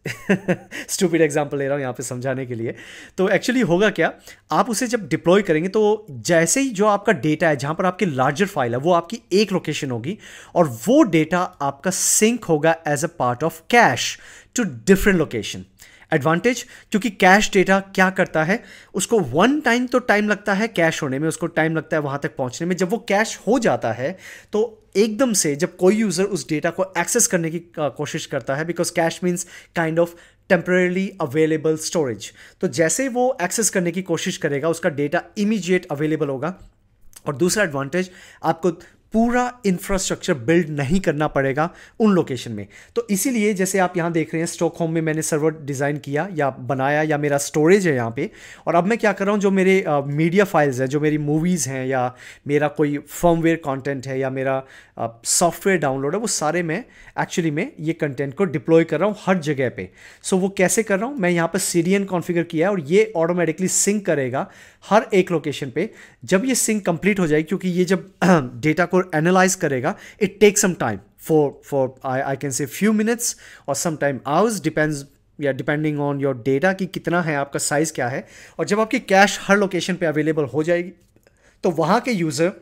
स्टूपिड एग्जाम्पल ले रहा हूँ यहाँ पे समझाने के लिए। तो एक्चुअली होगा क्या, आप उसे जब डिप्लॉय करेंगे तो जैसे ही जो आपका डेटा है जहाँ पर आपकी लार्जर फाइल है वो आपकी एक लोकेशन होगी, और वो डेटा आपका सिंक होगा as a part of cache to different location. Advantage, क्योंकि कैश डेटा क्या करता है, उसको वन टाइम तो टाइम लगता है कैश होने में, उसको टाइम लगता है वहाँ तक पहुँचने में। जब वो कैश हो जाता है तो एकदम से जब कोई यूज़र उस डेटा को एक्सेस करने की कोशिश करता है, because cash means kind of temporarily available storage, तो जैसे वो एक्सेस करने की कोशिश करेगा उसका डेटा इमीडिएट अवेलेबल होगा। और दूसरा एडवांटेज, आपको पूरा इंफ्रास्ट्रक्चर बिल्ड नहीं करना पड़ेगा उन लोकेशन में। तो इसीलिए जैसे आप यहाँ देख रहे हैं स्टॉकहोम में मैंने सर्वर डिज़ाइन किया या बनाया, या मेरा स्टोरेज है यहाँ पे, और अब मैं क्या कर रहा हूँ, जो मेरे मीडिया फाइल्स हैं, जो मेरी मूवीज़ हैं, या मेरा कोई फर्मवेयर कंटेंट है, या मेरा सॉफ्टवेयर डाउनलोड है, वो सारे मैं एक्चुअली में ये कंटेंट को डिप्लॉय कर रहा हूँ हर जगह पे। सो वो कैसे कर रहा हूँ, मैं यहाँ पर CDN कॉन्फ़िगर किया है और ये ऑटोमेटिकली सिंक करेगा हर एक लोकेशन पे। जब ये सिंक कंप्लीट हो जाएगी, क्योंकि ये जब डेटा को एनालाइज करेगा, it take some time for I can say few minutes और सम टाइम आवर्स, डिपेंड्स या डिपेंडिंग ऑन योर डेटा कि कितना है, आपका साइज़ क्या है। और जब आपकी कैश हर लोकेशन पे अवेलेबल हो जाएगी तो वहाँ के यूज़र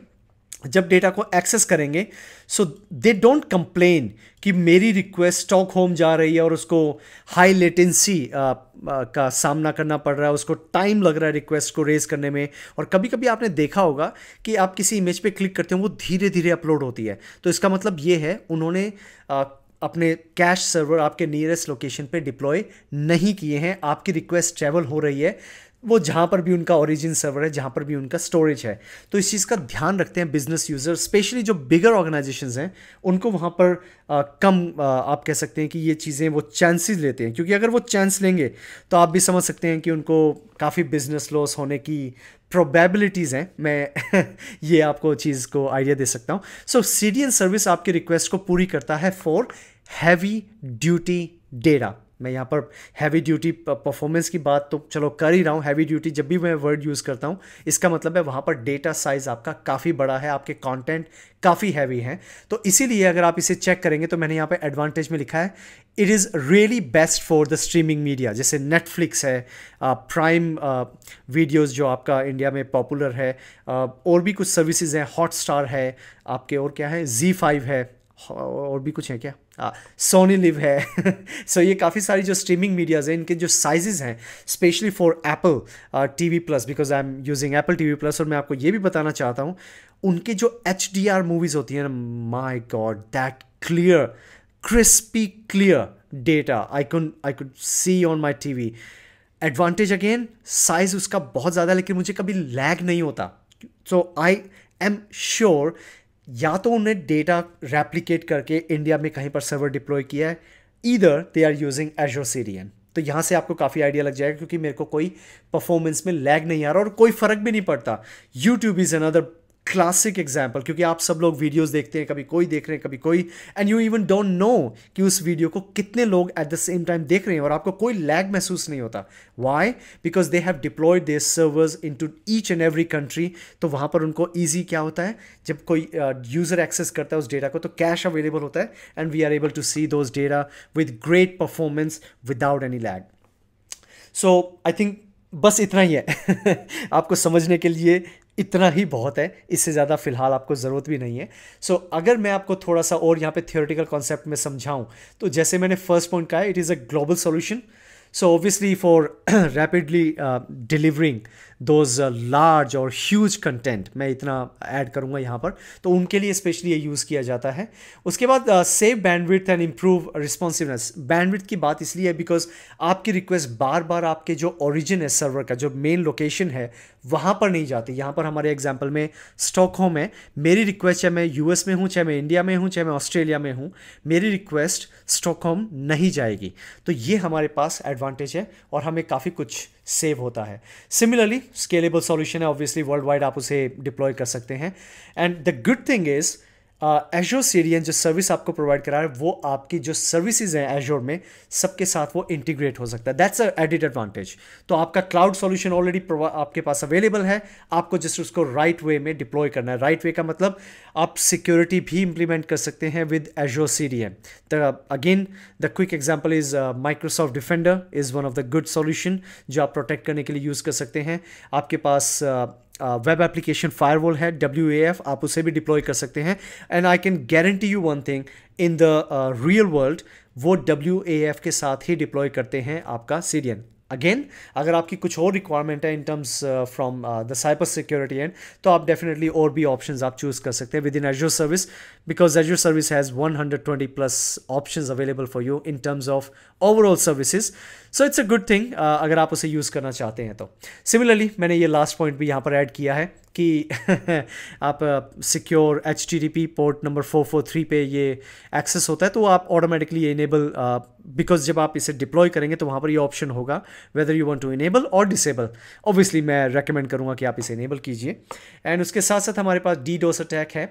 जब डेटा को एक्सेस करेंगे, सो दे डोंट कंप्लेन कि मेरी रिक्वेस्ट स्टॉकहोम जा रही है और उसको हाई लेटेंसी का सामना करना पड़ रहा है, उसको टाइम लग रहा है रिक्वेस्ट को रेज करने में। और कभी कभी आपने देखा होगा कि आप किसी इमेज पे क्लिक करते हो वो धीरे धीरे अपलोड होती है, तो इसका मतलब ये है उन्होंने अपने कैश सर्वर आपके नियरेस्ट लोकेशन पे डिप्लॉय नहीं किए हैं। आपकी रिक्वेस्ट ट्रैवल हो रही है वो जहाँ पर भी उनका ओरिजिन सर्वर है, जहाँ पर भी उनका स्टोरेज है। तो इस चीज़ का ध्यान रखते हैं बिजनेस यूज़र, स्पेशली जो बिगर ऑर्गेनाइजेशंस हैं उनको वहाँ पर कम आप कह सकते हैं कि ये चीज़ें वो चांसेस लेते हैं, क्योंकि अगर वो चांस लेंगे तो आप भी समझ सकते हैं कि उनको काफ़ी बिजनेस लॉस होने की प्रोबेबिलिटीज़ हैं। मैं ये आपको चीज़ को आइडिया दे सकता हूँ। सो CDN सर्विस आपकी रिक्वेस्ट को पूरी करता है फॉर हैवी ड्यूटी डेटा। मैं यहाँ पर हैवी ड्यूटी परफॉर्मेंस की बात तो चलो कर ही रहा हूँ। हैवी ड्यूटी जब भी मैं वर्ड यूज़ करता हूँ इसका मतलब है वहाँ पर डेटा साइज़ आपका काफ़ी बड़ा है, आपके कंटेंट काफ़ी हैवी हैं। तो इसीलिए अगर आप इसे चेक करेंगे तो मैंने यहाँ पे एडवांटेज में लिखा है it is really best for the streaming media, जैसे नेटफ्लिक्स है, प्राइम वीडियोज़ जो आपका इंडिया में पॉपुलर है, और भी कुछ सर्विसेज हैं, हॉटस्टार है आपके, और क्या है, Z5 है, और भी कुछ है क्या, सोनी लिव है। सो ये काफ़ी सारी जो स्ट्रीमिंग मीडियाज़ हैं इनके जो साइजेस हैं specially for Apple TV plus, because I am using Apple TV plus. और मैं आपको ये भी बताना चाहता हूँ उनके जो HDR मूवीज़ होती हैं ना, my god that clear crispy clear data I could see on my TV। Advantage again, size उसका बहुत ज़्यादा, लेकिन मुझे कभी लैग नहीं होता। सो आई एम श्योर या तो उन्हें डेटा रेप्लिकेट करके इंडिया में कहीं पर सर्वर डिप्लॉय किया है, either they are using Azure CDN। तो यहाँ से आपको काफ़ी आइडिया लग जाएगा, क्योंकि मेरे को कोई परफॉर्मेंस में लैग नहीं आ रहा और कोई फ़र्क भी नहीं पड़ता। YouTube is another classic example, क्योंकि आप सब लोग वीडियोस देखते हैं, कभी कोई देख रहे हैं कभी कोई, and you even don't know कि उस वीडियो को कितने लोग एट द सेम टाइम देख रहे हैं और आपको कोई लैग महसूस नहीं होता। Why? Because they have deployed their servers into each and every country. तो वहाँ पर उनको ईजी क्या होता है, जब कोई यूज़र एक्सेस करता है उस डेटा को तो कैश अवेलेबल होता है, and we are able to see those data with great performance without any lag. So I think बस इतना ही है। आपको समझने के लिए इतना ही बहुत है, इससे ज़्यादा फिलहाल आपको ज़रूरत भी नहीं है। सो अगर मैं आपको थोड़ा सा और यहाँ पे थियोरेटिकल कॉन्सेप्ट में समझाऊँ तो जैसे मैंने फर्स्ट पॉइंट कहा, it is a global solution. So obviously for rapidly delivering those large और ह्यूज कंटेंट मैं इतना ऐड करूँगा यहाँ पर, तो उनके लिए स्पेशली ये यूज़ किया जाता है। उसके बाद save bandwidth and improve responsiveness. Bandwidth की बात इसलिए है बिकॉज आपकी रिक्वेस्ट बार बार आपके जो ओरिजिन है सर्वर का, जो मेन लोकेशन है, वहाँ पर नहीं जाती। यहाँ पर हमारे एग्जाम्पल में स्टॉकहोम है, मेरी रिक्वेस्ट चाहे मैं यूएस में हूँ, चाहे मैं इंडिया में हूँ, चाहे मैं ऑस्ट्रेलिया में हूँ, मेरी रिक्वेस्ट स्टॉकहोम नहीं जाएगी। तो ये हमारे पास एडवांटेज है और हमें काफ़ी कुछ सेव होता है। सिमिलरली स्केलेबल सॉल्यूशन है, ऑब्वियसली वर्ल्ड वाइड आप उसे डिप्लॉय कर सकते हैं। And the good thing is एजोर CDN जो सर्विस आपको प्रोवाइड करा है, वो आपकी जो सर्विसेज हैं एजोर में सबके साथ वो इंटीग्रेट हो सकता है। That's a added advantage. तो आपका क्लाउड सॉल्यूशन ऑलरेडी आपके पास अवेलेबल है, आपको जस्ट उसको राइट वे में डिप्लॉय करना है। राइट वे का मतलब आप सिक्योरिटी भी इंप्लीमेंट कर सकते हैं with एजोर CDN. Again the quick example is Microsoft defender is one of the good solution जो आप प्रोटेक्ट करने के लिए यूज़ कर सकते हैं। आपके पास वेब एप्लीकेशन फायरवॉल है, WAF, आप उसे भी डिप्लॉय कर सकते हैं। And I can guarantee you one thing, in the real world वो WAF के साथ ही डिप्लॉय करते हैं आपका CDN। अगेन अगर आपकी कुछ और रिक्वायरमेंट है in terms from the cyber security and, तो आप डेफिनेटली और भी ऑप्शंस आप चूज कर सकते हैं with in एजोर service, because एजोर service has 120 plus options available for you in terms of overall services. So it's a good thing अगर आप उसे यूज़ करना चाहते हैं तो। सिमिलरली मैंने ये लास्ट पॉइंट भी यहाँ पर ऐड किया है कि आप सिक्योर HTTP पोर्ट नंबर 443 पे ये एक्सेस होता है, तो आप ऑटोमेटिकली इनेबल, बिकॉज जब आप इसे डिप्लॉय करेंगे तो वहाँ पर ये ऑप्शन होगा whether you want to enable और डिसेबल। ऑब्वियसली मैं रेकमेंड करूँगा कि आप इसे इनेबल कीजिए। एंड उसके साथ साथ हमारे पास DDoS अटैक है।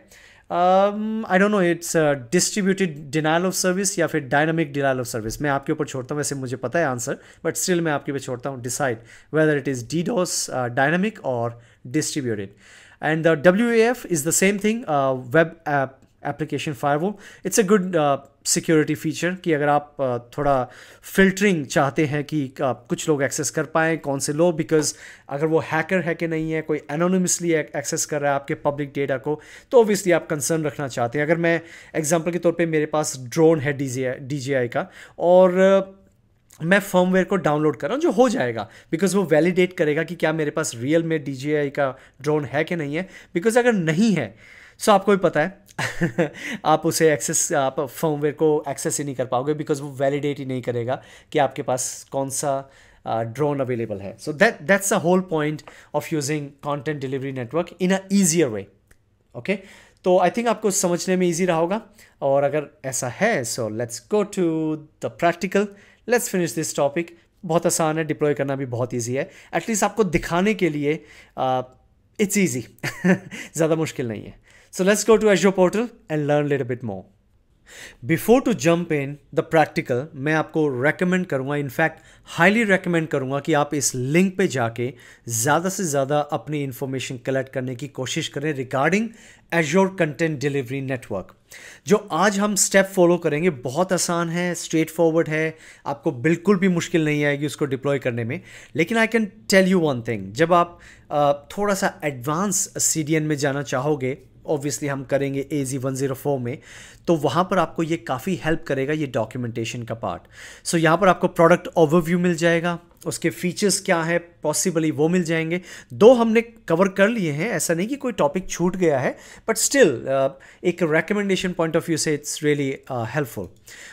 I don't know, it's distributed denial of service या फिर डायनामिक डिनाइल ऑफ सर्विस। मैं आपके ऊपर छोड़ता हूँ, वैसे मुझे पता है आंसर, बट स्टिल मैं आपके ऊपर छोड़ता हूँ, decide whether it is DDoS, dynamic और distributed. And the WAF is the same thing, web application firewall. It's a good security feature कि अगर आप थोड़ा filtering चाहते हैं कि कुछ लोग एक्सेस कर पाएँ, कौन से लोग, बिकॉज अगर वो हैकर है कि नहीं है, कोई एनोनिमसली एक्सेस कर रहा है आपके पब्लिक डेटा को, तो ऑब्वियसली आप कंसर्न रखना चाहते हैं। अगर मैं एग्जांपल के तौर पे मेरे पास ड्रोन है DJI का, और मैं फर्मवेयर को डाउनलोड कर रहा हूँ, जो हो जाएगा बिकॉज वो वैलिडेट करेगा कि क्या मेरे पास रियल में DJI का ड्रोन है कि नहीं है। बिकॉज अगर नहीं है, सो आपको भी पता है आप उसे एक्सेस, आप फर्मवेयर को एक्सेस ही नहीं कर पाओगे, बिकॉज वो वैलिडेट ही नहीं करेगा कि आपके पास कौन सा ड्रोन अवेलेबल है। So that's the whole point of using content delivery network in a easier way. Okay, तो आई थिंक आपको समझने में ईजी रहा होगा, और अगर ऐसा है so let's go to the practical. Let's finish this topic. बहुत आसान है, डिप्लॉय करना भी बहुत ईजी है, एटलीस्ट आपको दिखाने के लिए इट्स ईजी ज़्यादा मुश्किल नहीं है। So let's go to Azure portal and learn little bit more. Before to jump in the practical, मैं आपको रेकमेंड करूँगा, इनफैक्ट हाईली रेकमेंड करूँगा कि आप इस लिंक पे जाके ज़्यादा से ज़्यादा अपनी इंफॉर्मेशन कलेक्ट करने की कोशिश करें रिगार्डिंग एजोर कंटेंट डिलीवरी नेटवर्क। जो आज हम स्टेप फॉलो करेंगे बहुत आसान है, स्ट्रेट फॉरवर्ड है, आपको बिल्कुल भी मुश्किल नहीं आएगी उसको डिप्लॉय करने में। लेकिन I can tell you one thing, जब आप थोड़ा सा एडवांस CDN में जाना चाहोगे, ऑब्वियसली हम करेंगे AZ104 में, तो वहाँ पर आपको ये काफ़ी हेल्प करेगा ये डॉक्यूमेंटेशन का पार्ट। सो यहाँ पर आपको प्रोडक्ट ओवरव्यू मिल जाएगा, उसके फीचर्स क्या है पॉसिबली वो मिल जाएंगे। दो हमने कवर कर लिए हैं, ऐसा नहीं कि कोई टॉपिक छूट गया है, बट स्टिल एक रिकमेंडेशन पॉइंट ऑफ व्यू से इट्स रियली हेल्पफुल।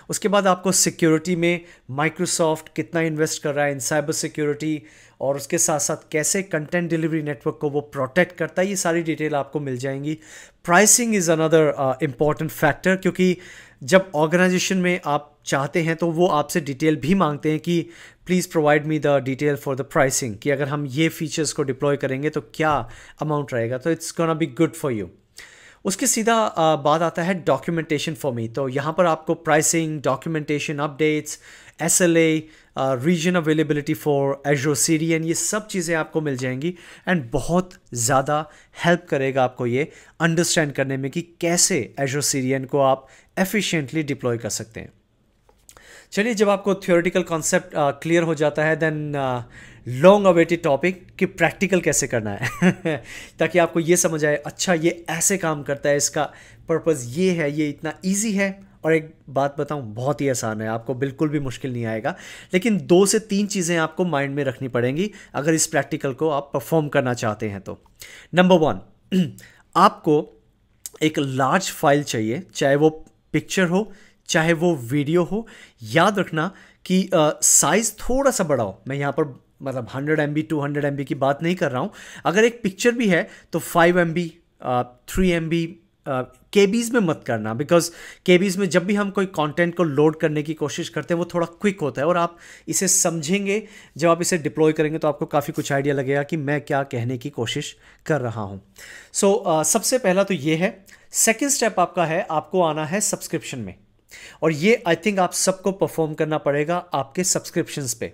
उसके बाद आपको सिक्योरिटी में माइक्रोसॉफ्ट कितना इन्वेस्ट कर रहा है इन साइबर सिक्योरिटी, और उसके साथ साथ कैसे कंटेंट डिलीवरी नेटवर्क को वो प्रोटेक्ट करता है, ये सारी डिटेल आपको मिल जाएंगी। Pricing is another important factor, क्योंकि जब ऑर्गेनाइजेशन में आप चाहते हैं तो वो आपसे डिटेल भी मांगते हैं कि please provide me the detail for the pricing, कि अगर हम ये फीचर्स को डिप्लॉय करेंगे तो क्या अमाउंट रहेगा, तो it's gonna be good for you. उसके सीधा बात आता है डॉक्यूमेंटेशन फॉर मी। तो यहाँ पर आपको pricing, documentation, updates, SLA, region availability for Azure CDN, ये सब चीज़ें आपको मिल जाएंगी, एंड बहुत ज़्यादा हेल्प करेगा आपको ये अंडरस्टैंड करने में कि कैसे एजोर CDN को आप एफिशिएंटली डिप्लॉय कर सकते हैं। चलिए, जब आपको थियोरेटिकल कॉन्सेप्ट क्लियर हो जाता है, देन लॉन्ग अवेटेड टॉपिक कि प्रैक्टिकल कैसे करना है ताकि आपको ये समझ आए, अच्छा ये ऐसे काम करता है, इसका पर्पस ये है, ये इतना ईजी है और एक बात बताऊं, बहुत ही आसान है, आपको बिल्कुल भी मुश्किल नहीं आएगा, लेकिन 2 से 3 चीज़ें आपको माइंड में रखनी पड़ेंगी अगर इस प्रैक्टिकल को आप परफॉर्म करना चाहते हैं तो। नंबर 1, आपको एक लार्ज फाइल चाहिए, चाहे वो पिक्चर हो चाहे वो वीडियो हो। याद रखना कि साइज़ थोड़ा सा बड़ा हो। मैं यहाँ पर मतलब 100 MB 200 MB की बात नहीं कर रहा हूँ। अगर एक पिक्चर भी है तो 5 MB 3 MB केबीज़ में मत करना, बिकॉज केबीज़ में जब भी हम कोई कंटेंट को लोड करने की कोशिश करते हैं वो थोड़ा क्विक होता है, और आप इसे समझेंगे जब आप इसे डिप्लॉय करेंगे तो आपको काफ़ी कुछ आइडिया लगेगा कि मैं क्या कहने की कोशिश कर रहा हूँ। सो सबसे पहला तो ये है। सेकेंड स्टेप आपका है, आपको आना है सब्सक्रिप्शन में, और ये आई थिंक आप सबको परफॉर्म करना पड़ेगा आपके सब्सक्रिप्शंस पे।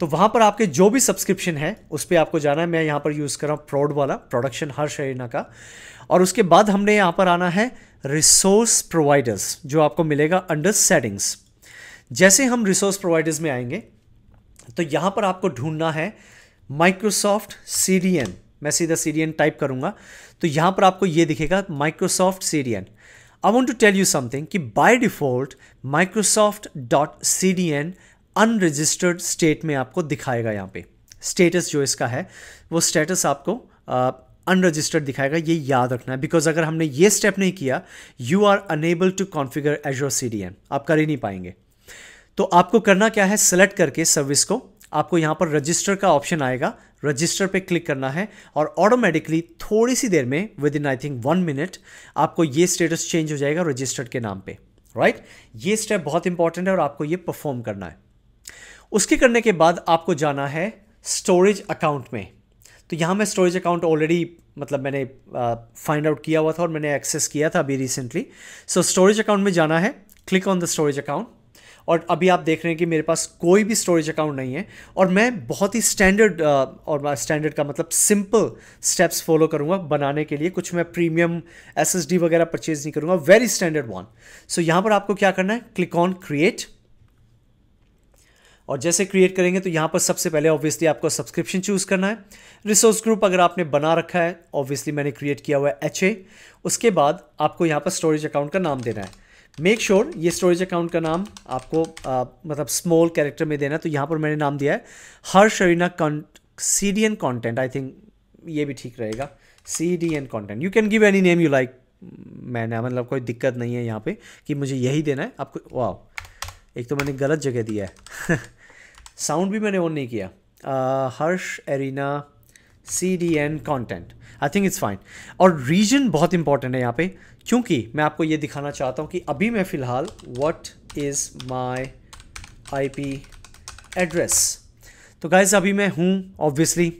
तो वहाँ पर आपके जो भी सब्सक्रिप्शन है उस पर आपको जाना है। मैं यहाँ पर यूज़ कर रहा हूँ प्रोड वाला, प्रोडक्शन हर्ष एरिना का। और उसके बाद हमने यहाँ पर आना है रिसोर्स प्रोवाइडर्स, जो आपको मिलेगा अंडर सेटिंग्स। जैसे हम रिसोर्स प्रोवाइडर्स में आएंगे तो यहाँ पर आपको ढूंढना है माइक्रोसॉफ्ट CDN। मैं सीधा CDN टाइप करूँगा तो यहाँ पर आपको ये दिखेगा Microsoft CDN। I want to tell you something कि by default microsoft.cdn unregistered state में आपको दिखाएगा। यहाँ पे स्टेटस जो इसका है वो स्टेटस आपको अनरजिस्टर्ड दिखाएगा, ये याद रखना है। बिकॉज अगर हमने ये स्टेप नहीं किया, you are unable to configure Azure CDN, आप कर ही नहीं पाएंगे। तो आपको करना क्या है, सेलेक्ट करके सर्विस को आपको यहाँ पर रजिस्टर का ऑप्शन आएगा, रजिस्टर पे क्लिक करना है, और ऑटोमेटिकली थोड़ी सी देर में, with in I think 1 minute, आपको ये स्टेटस चेंज हो जाएगा रजिस्टर्ड के नाम पे, राइट। ये स्टेप बहुत इंपॉर्टेंट है और आपको ये परफॉर्म करना है। उसके करने के बाद आपको जाना है स्टोरेज अकाउंट में। तो यहाँ मैं स्टोरेज अकाउंट ऑलरेडी मतलब मैंने फाइंड आउट किया हुआ था और मैंने एक्सेस किया था अभी रिसेंटली। सो स्टोरेज अकाउंट में जाना है, click on the storage account, और अभी आप देख रहे हैं कि मेरे पास कोई भी स्टोरेज अकाउंट नहीं है, और मैं बहुत ही स्टैंडर्ड और स्टैंडर्ड का मतलब सिंपल स्टेप्स फॉलो करूंगा बनाने के लिए। कुछ मैं प्रीमियम SSD वगैरह परचेज नहीं करूंगा, वेरी स्टैंडर्ड वन। सो यहाँ पर आपको क्या करना है, क्लिक ऑन क्रिएट, और जैसे क्रिएट करेंगे तो यहाँ पर सबसे पहले ऑब्वियसली आपको सब्सक्रिप्शन चूज़ करना है। रिसोर्स ग्रुप अगर आपने बना रखा है, ऑब्वियसली मैंने क्रिएट किया हुआ है HA। उसके बाद आपको यहाँ पर स्टोरेज अकाउंट का नाम देना है। मेक श्योर ये स्टोरेज अकाउंट का नाम आपको मतलब स्मॉल कैरेक्टर में देना है। तो यहाँ पर मैंने नाम दिया है Harsh arena CDN content, I think ये भी ठीक रहेगा, CDN content. You can give any name you like, मैंने मतलब कोई दिक्कत नहीं है यहाँ पे कि मुझे यही देना है आपको। वाह, एक तो मैंने गलत जगह दिया है साउंड भी मैंने ऑन नहीं किया। Harsh arena CDN content, I think it's fine. और रीजन बहुत इंपॉर्टेंट है यहाँ पे, क्योंकि मैं आपको ये दिखाना चाहता हूँ कि अभी मैं फ़िलहाल what is my IP address. तो गाइस अभी मैं हूँ ऑब्वियसली,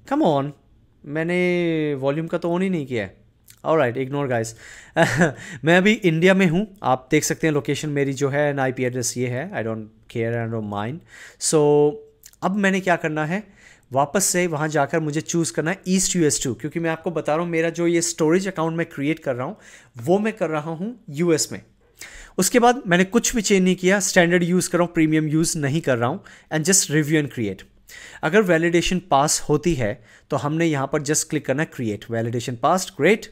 कम ऑन, मैंने वॉल्यूम का तो ऑन ही नहीं किया है। ऑलराइट, इग्नोर गाइस मैं अभी इंडिया में हूँ, आप देख सकते हैं लोकेशन मेरी जो है एंड IP एड्रेस ये है। I don't care, I don't mind. So अब मैंने क्या करना है, वापस से वहाँ जाकर मुझे चूज़ करना है ईस्ट US2, क्योंकि मैं आपको बता रहा हूँ मेरा जो ये स्टोरेज अकाउंट मैं क्रिएट कर रहा हूँ वो मैं कर रहा हूँ US में। उसके बाद मैंने कुछ भी चेंज नहीं किया, स्टैंडर्ड यूज़ कर रहा हूँ, प्रीमियम यूज़ नहीं कर रहा हूँ, and just review and create. अगर वैलिडेशन पास होती है तो हमने यहाँ पर जस्ट क्लिक करना है क्रिएट, वैलिडेशन पास, ग्रेट।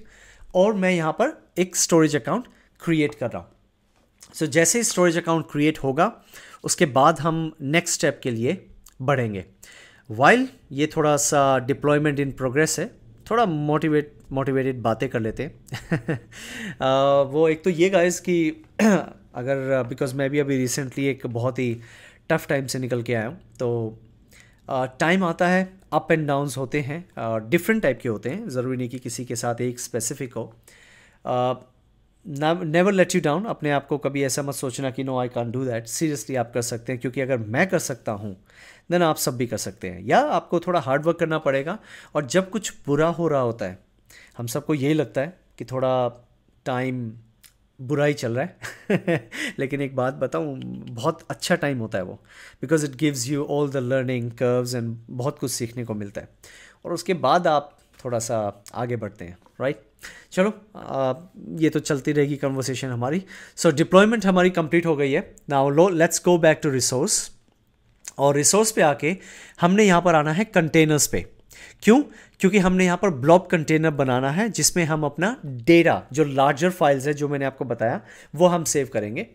और मैं यहाँ पर एक स्टोरेज अकाउंट क्रिएट कर रहा हूँ। सो जैसे स्टोरेज अकाउंट क्रिएट होगा उसके बाद हम नेक्स्ट स्टेप के लिए बढ़ेंगे। वाइल ये थोड़ा सा डिप्लॉयमेंट इन प्रोग्रेस है, थोड़ा मोटिवेटेड बातें कर लेते हैं वो एक तो ये गाइस कि अगर बिकॉज मैं भी अभी रिसेंटली एक बहुत ही टफ टाइम से निकल के आया हूँ, तो टाइम आता है, अप एंड डाउन्स होते हैं, डिफरेंट टाइप के होते हैं, ज़रूरी नहीं कि किसी के साथ एक स्पेसिफिक हो। नेवर लेट यू डाउन, अपने आप को कभी ऐसा मत सोचना कि no I can't do that. Seriously आप कर सकते हैं, क्योंकि अगर मैं कर सकता हूँ देन आप सब भी कर सकते हैं। या आपको थोड़ा हार्ड वर्क करना पड़ेगा, और जब कुछ बुरा हो रहा होता है हम सबको यही लगता है कि थोड़ा टाइम बुरा ही चल रहा है लेकिन एक बात बताऊँ, बहुत अच्छा टाइम होता है वो, because it gives you all the learning curves and बहुत कुछ सीखने को मिलता है, और उसके बाद आप थोड़ा सा आगे बढ़ते हैं, राइट। चलो ये तो चलती रहेगी कन्वर्सेशन हमारी। सो डिप्लॉयमेंट हमारी कंप्लीट हो गई है। Now let's go back to resource, और रिसोर्स पे आके हमने यहाँ पर आना है कंटेनर्स पे। क्यों? क्योंकि हमने यहाँ पर ब्लॉब कंटेनर बनाना है जिसमें हम अपना डेटा, जो लार्जर फाइल्स है जो मैंने आपको बताया, वो हम सेव करेंगे।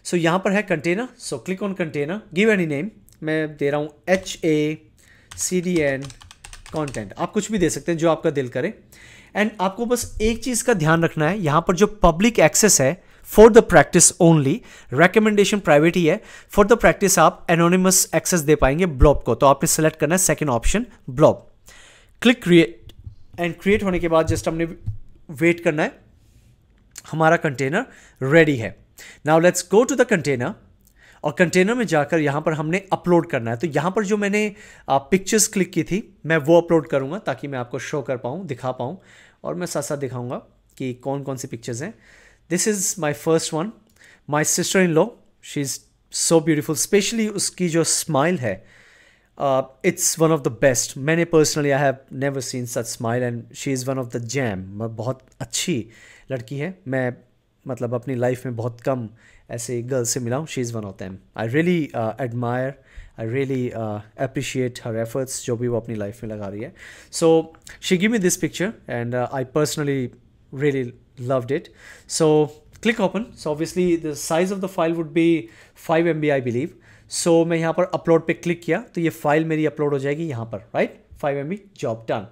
सो यहाँ पर है container, so click on container, give any name, मैं दे रहा हूँ HACDN कंटेंट, आप कुछ भी दे सकते हैं जो आपका दिल करे। एंड आपको बस एक चीज़ का ध्यान रखना है, यहाँ पर जो पब्लिक एक्सेस है for the practice only, recommendation private ही है, फॉर द प्रैक्टिस आप एनोनिमस एक्सेस दे पाएंगे ब्लॉब को। तो आपने सेलेक्ट करना है second option blob, click create, and create होने के बाद जस्ट हमने वेट करना है, हमारा कंटेनर रेडी है। Now let's go to the container, और कंटेनर में जाकर यहाँ पर हमने अपलोड करना है। तो यहाँ पर जो मैंने पिक्चर्स क्लिक की थी मैं वो अपलोड करूँगा ताकि मैं आपको शो कर पाऊँ, दिखा पाऊँ, और मैं साथ साथ दिखाऊँगा कि कौन कौन सी पिक्चर्स हैं। This is my first one, my sister in law, she is so beautiful, specially उसकी जो स्माइल है, it's one of the best. मैंने personally I have never seen such smile and she is one of the gem. बहुत अच्छी लड़की है, मैं मतलब अपनी लाइफ में बहुत कम ऐसे गर्ल से मिला हूँ, she is one of them. I really admire, I really appreciate her efforts जो भी वो अपनी लाइफ में लगा रही है। So she give me this picture and I personally really loved it. So click open. So obviously the size of the file would be 5 MB I believe. So मैं यहाँ पर upload पे click किया तो ये फाइल मेरी upload हो जाएगी यहाँ पर, right? 5 MB, job done.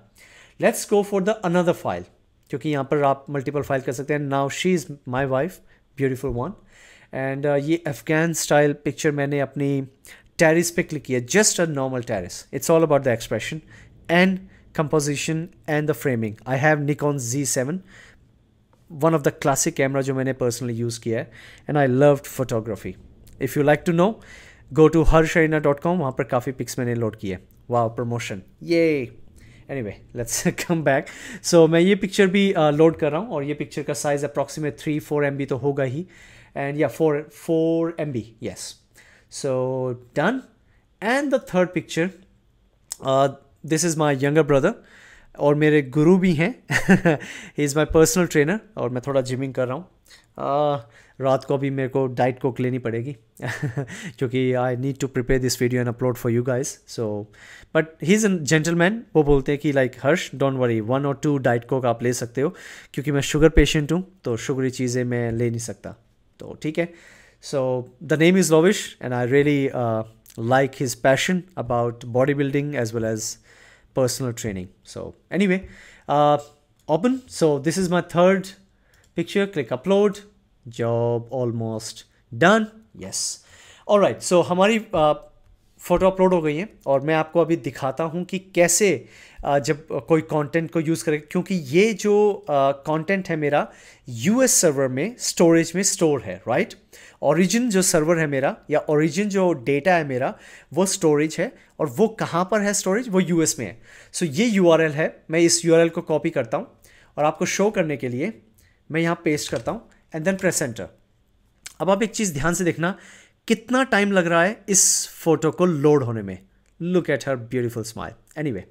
Let's go for the another file, क्योंकि यहाँ पर आप मल्टीपल फाइल कर सकते हैं। Now she is my wife, beautiful one. And ये अफगान स्टाइल पिक्चर मैंने अपनी टेरिस पे क्लिक किया, just a normal terrace. It's all about the expression and composition and the framing. I have Nikon Z7, one of the classic camera जो मैंने personally use किया है, and I loved photography. If you like to know, go to harsharina.com, वहाँ पर काफ़ी pics मैंने load किए। Wow, promotion, ये। Anyway, let's come back. So मैं ये पिक्चर भी लोड कर रहा हूँ, और ये पिक्चर का साइज़ अप्रॉक्सीमेट 3-4 MB तो होगा ही, एंड या 4 MB, yes. So done. And the third picture, this is my younger brother, और मेरे गुरु भी हैं, he is my personal trainer, और मैं थोड़ा जिमिंग कर रहा हूँ। रात को अभी मेरे को डाइट कोक लेनी पड़ेगी क्योंकि I need to prepare this video and upload for you guys. So but he is a gentleman, वो बोलते हैं कि लाइक हर्ष डोंट वरी, 1 और 2 डाइट कोक आप ले सकते हो, क्योंकि मैं शुगर पेशेंट हूँ तो शुगरी चीज़ें मैं ले नहीं सकता, तो ठीक है। So the name is Lovish and I really like his passion about bodybuilding as well as personal training. So anyway, open. So this is my third picture. Click upload. Job almost done. Yes. All right. So हमारी photo upload हो गई है, और मैं आपको अभी दिखाता हूँ कि कैसे जब कोई कंटेंट को यूज़ करें, क्योंकि ये जो कंटेंट है मेरा US सर्वर में स्टोरेज में स्टोर है, राइट। ओरिजिन जो सर्वर है मेरा, या ओरिजिन जो डेटा है मेरा, वो स्टोरेज है, और वो कहाँ पर है स्टोरेज, वो US में है। सो ये URL है, मैं इस URL को कॉपी करता हूँ और आपको शो करने के लिए मैं यहाँ पेस्ट करता हूँ, एंड देन प्रेस एंटर। अब आप एक चीज़ ध्यान से देखना, कितना टाइम लग रहा है इस फोटो को लोड होने में। Look at her beautiful smile. Anyway,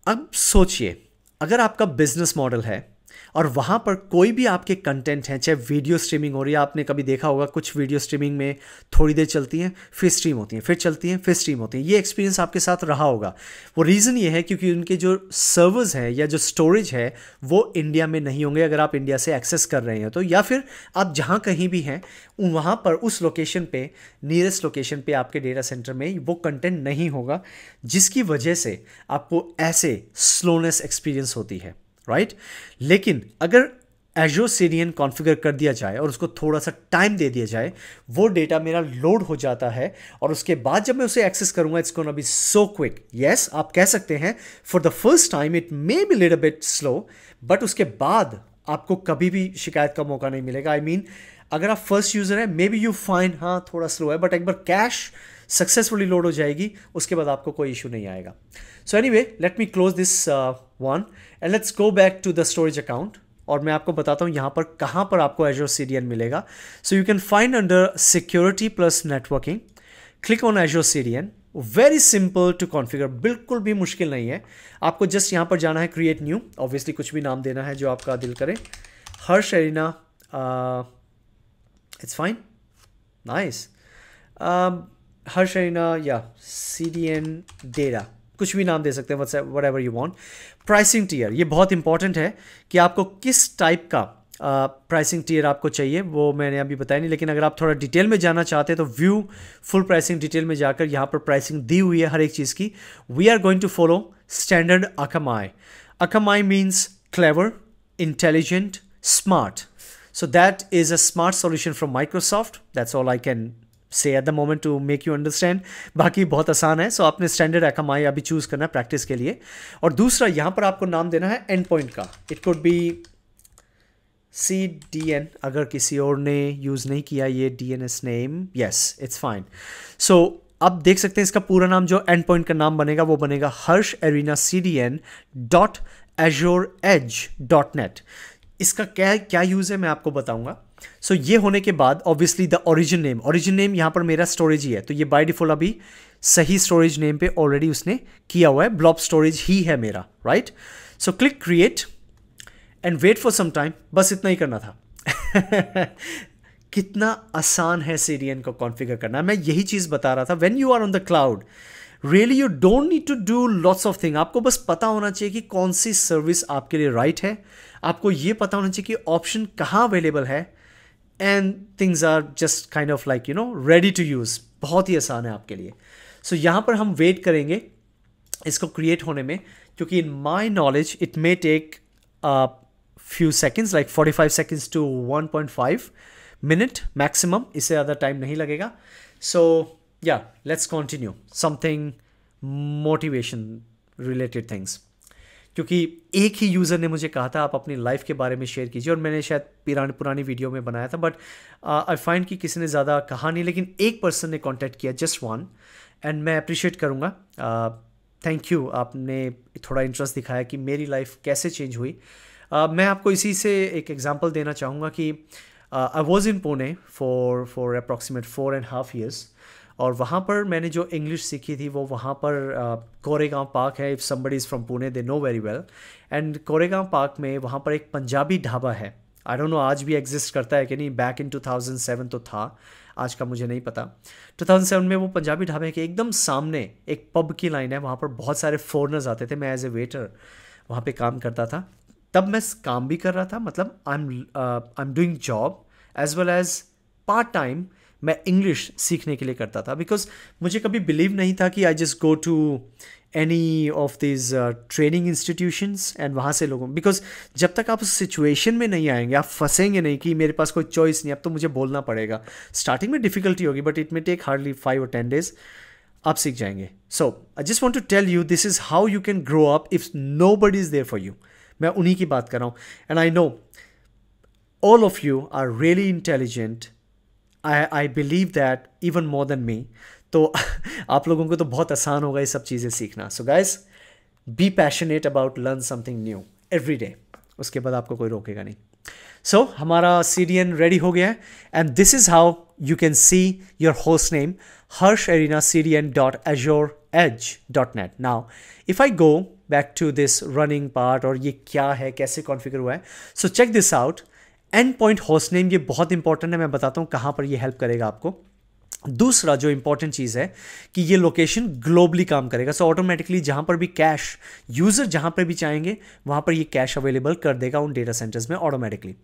अब सोचिए, अगर आपका बिजनेस मॉडल है और वहाँ पर कोई भी आपके कंटेंट हैं, चाहे वीडियो स्ट्रीमिंग हो रही है, आपने कभी देखा होगा कुछ वीडियो स्ट्रीमिंग में थोड़ी देर चलती हैं, फिर स्ट्रीम होती हैं, फिर चलती हैं, फिर स्ट्रीम होती हैं, ये एक्सपीरियंस आपके साथ रहा होगा। वो रीज़न ये है क्योंकि उनके जो सर्वर्स हैं या जो स्टोरेज है वो इंडिया में नहीं होंगे, अगर आप इंडिया से एक्सेस कर रहे हैं तो, या फिर आप जहाँ कहीं भी हैं वहाँ पर उस लोकेशन पे, नियरेस्ट लोकेशन पे आपके डेटा सेंटर में वो कंटेंट नहीं होगा, जिसकी वजह से आपको ऐसे स्लोनेस एक्सपीरियंस होती है, राइट। लेकिन अगर एजोर सीडीएन कॉन्फ़िगर कर दिया जाए और उसको थोड़ा सा टाइम दे दिया जाए, वो डेटा मेरा लोड हो जाता है, और उसके बाद जब मैं उसे एक्सेस करूंगा, it's gonna be so quick. Yes, आप कह सकते हैं for the first time it may be little bit slow, but उसके बाद आपको कभी भी शिकायत का मौका नहीं मिलेगा। आई मीन, अगर आप फर्स्ट यूज़र हैं, मे बी यू फाइंड हाँ थोड़ा स्लो है, बट एक बार कैश सक्सेसफुली लोड हो जाएगी, उसके बाद आपको कोई इशू नहीं आएगा। So anyway, let me close this one and let's go back to the storage account, और मैं आपको बताता हूँ यहाँ पर कहाँ पर आपको एजोर सीडीएन मिलेगा। So you can find under security plus networking, click on Azure CDN. Very simple to configure, बिल्कुल भी मुश्किल नहीं है। आपको जस्ट यहाँ पर जाना है, क्रिएट न्यू, ऑब्वियसली कुछ भी नाम देना है जो आपका दिल करे, Harsh Arena, it's fine, nice, Harsh Arena या CDN डेटा, कुछ भी नाम दे सकते हैं, whatever you want. Pricing tier, ये बहुत इंपॉर्टेंट है कि आपको किस टाइप का प्राइसिंग टियर आपको चाहिए, वो मैंने अभी बताया नहीं, लेकिन अगर आप थोड़ा डिटेल में जाना चाहते हैं तो व्यू फुल प्राइसिंग डिटेल में जाकर यहाँ पर प्राइसिंग दी हुई है हर एक चीज़ की। We are going to follow standard Akamai. Akamai means clever, intelligent, smart. So that is a smart solution from Microsoft. That's all I can say at the moment to make you understand. बाकी बहुत आसान है. So आपने standard Akamai अभी choose करना है practice के लिए. और दूसरा यहाँ पर आपको नाम देना है एंड पॉइंट का. इट कुड बी CDN, अगर किसी और ने यूज़ नहीं किया ये DNS name, yes it's fine. So आप देख सकते हैं इसका पूरा नाम जो एंड पॉइंट का नाम बनेगा वो बनेगा हर्ष एरिना CDN.azureedge.net. इसका क्या यूज़ है मैं आपको बताऊंगा. सो ये होने के बाद ऑब्वियसली द ओरिजिन नेम यहाँ पर मेरा स्टोरेज ही है, तो ये बाय डिफॉल्ट अभी सही स्टोरेज नेम पे ऑलरेडी उसने किया हुआ है, ब्लॉब स्टोरेज ही है मेरा, right. So click create and wait for some time. बस इतना ही करना था. कितना आसान है CDN को कॉन्फ़िगर करना. मैं यही चीज़ बता रहा था. When you are on the cloud really you don't need to do lots of thing. आपको बस पता होना चाहिए कि कौन सी सर्विस आपके लिए राइट है. आपको ये पता होना चाहिए कि ऑप्शन कहाँ अवेलेबल है, and things are just kind of like ready to use. बहुत ही आसान है आपके लिए. सो यहाँ पर हम वेट करेंगे इसको क्रिएट होने में, क्योंकि in my knowledge it may take few seconds, like 45 seconds to 1.5 minute maximum. इससे ज़्यादा टाइम नहीं लगेगा. So yeah, let's continue something motivation related things. क्योंकि एक ही यूज़र ने मुझे कहा था आप अपनी लाइफ के बारे में शेयर कीजिए, और मैंने शायद पुरानी वीडियो में बनाया था, बट आई फाइंड कि किसी ने ज़्यादा कहा नहीं, लेकिन एक पर्सन ने कॉन्टैक्ट किया, जस्ट वन, एंड मैं अप्रिशिएट करूँगा. थैंक यू, आपने थोड़ा इंटरेस्ट दिखाया कि मेरी लाइफ कैसे चेंज हुई. मैं आपको इसी से एक एग्जांपल देना चाहूँगा कि I was in Pune for approximate 4.5 years, और वहाँ पर मैंने जो इंग्लिश सीखी थी वो वहाँ पर कोरेगांव पार्क है. If somebody is from Pune they know very well. And Koregaon park में वहाँ पर एक पंजाबी ढाबा है. आई डोंट नो आज भी एग्जिस्ट करता है कि नहीं. बैक इन 2007 तो था, आज का मुझे नहीं पता. 2007 में वो पंजाबी ढाबे के एकदम सामने एक पब की लाइन है. वहाँ पर बहुत सारे फॉरेनर्स आते थे. मैं एज ए वेटर वहाँ पे काम करता था. तब मैं काम भी कर रहा था, मतलब I am doing job as well as part time मैं इंग्लिश सीखने के लिए करता था. बिकॉज मुझे कभी बिलीव नहीं था कि I just go to any of this training institutions and वहाँ से लोगों, बिकॉज जब तक आप उस सिचुएशन में नहीं आएंगे, आप फंसेंगे नहीं कि मेरे पास कोई चॉइस नहीं, अब तो मुझे बोलना पड़ेगा. स्टार्टिंग में डिफिकल्टी होगी, but it may take hardly 5 or 10 days. आप सीख जाएंगे. So I just want to tell you this is how you can grow up if nobody is there for you. मैं उन्हीं की बात कर रहा हूँ. And I know all of you are really intelligent. I believe that even more than me. तो आप लोगों को तो बहुत आसान होगा ये सब चीज़ें सीखना. So guys, be passionate about learn something new every day. उसके बाद आपको कोई रोकेगा नहीं. सो हमारा CDN रेडी हो गया है, and this is how you can see your host name, Harsh Arena CDN.azureedge.net. Now, if I go back to this running part, और ये क्या है, कैसे कॉन्फ़िगर हुआ है, so check this out. Endpoint host name ये बहुत इंपॉर्टेंट है. मैं बताता हूँ कहाँ पर ये हेल्प करेगा आपको. दूसरा जो इंपॉर्टेंट चीज़ है कि ये लोकेशन ग्लोबली काम करेगा. सो ऑटोमेटिकली जहाँ पर भी कैश यूज़र जहाँ पर भी चाहेंगे वहाँ पर ये कैश अवेलेबल कर देगा उन डेटा सेंटर्स में ऑटोमेटिकली.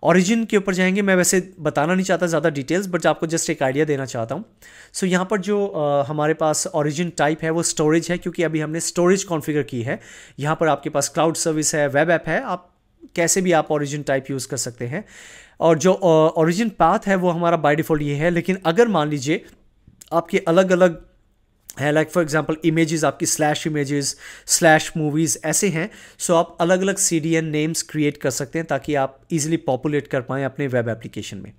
ओरिजिन के ऊपर जाएंगे. मैं वैसे बताना नहीं चाहता ज़्यादा डिटेल्स, बट आपको जस्ट एक आइडिया देना चाहता हूँ. सो यहाँ पर जो हमारे पास ओरिजिन टाइप है वो स्टोरेज है, क्योंकि अभी हमने स्टोरेज कॉन्फ़िगर की है. यहाँ पर आपके पास क्लाउड सर्विस है, वेब ऐप है, आप कैसे भी आप ओरिजिन टाइप यूज़ कर सकते हैं. और जो ओरिजिन पाथ है वो हमारा बाय डिफ़ॉल्ट ये है. लेकिन अगर मान लीजिए आपके अलग अलग है, लाइक फॉर एग्जांपल इमेजेस आपकी स्लैश इमेजेस स्लैश मूवीज़ ऐसे हैं, सो आप अलग अलग CDN नेम्स क्रिएट कर सकते हैं ताकि आप इजीली पॉपुलेट कर पाएँ अपने वेब एप्लीकेशन में.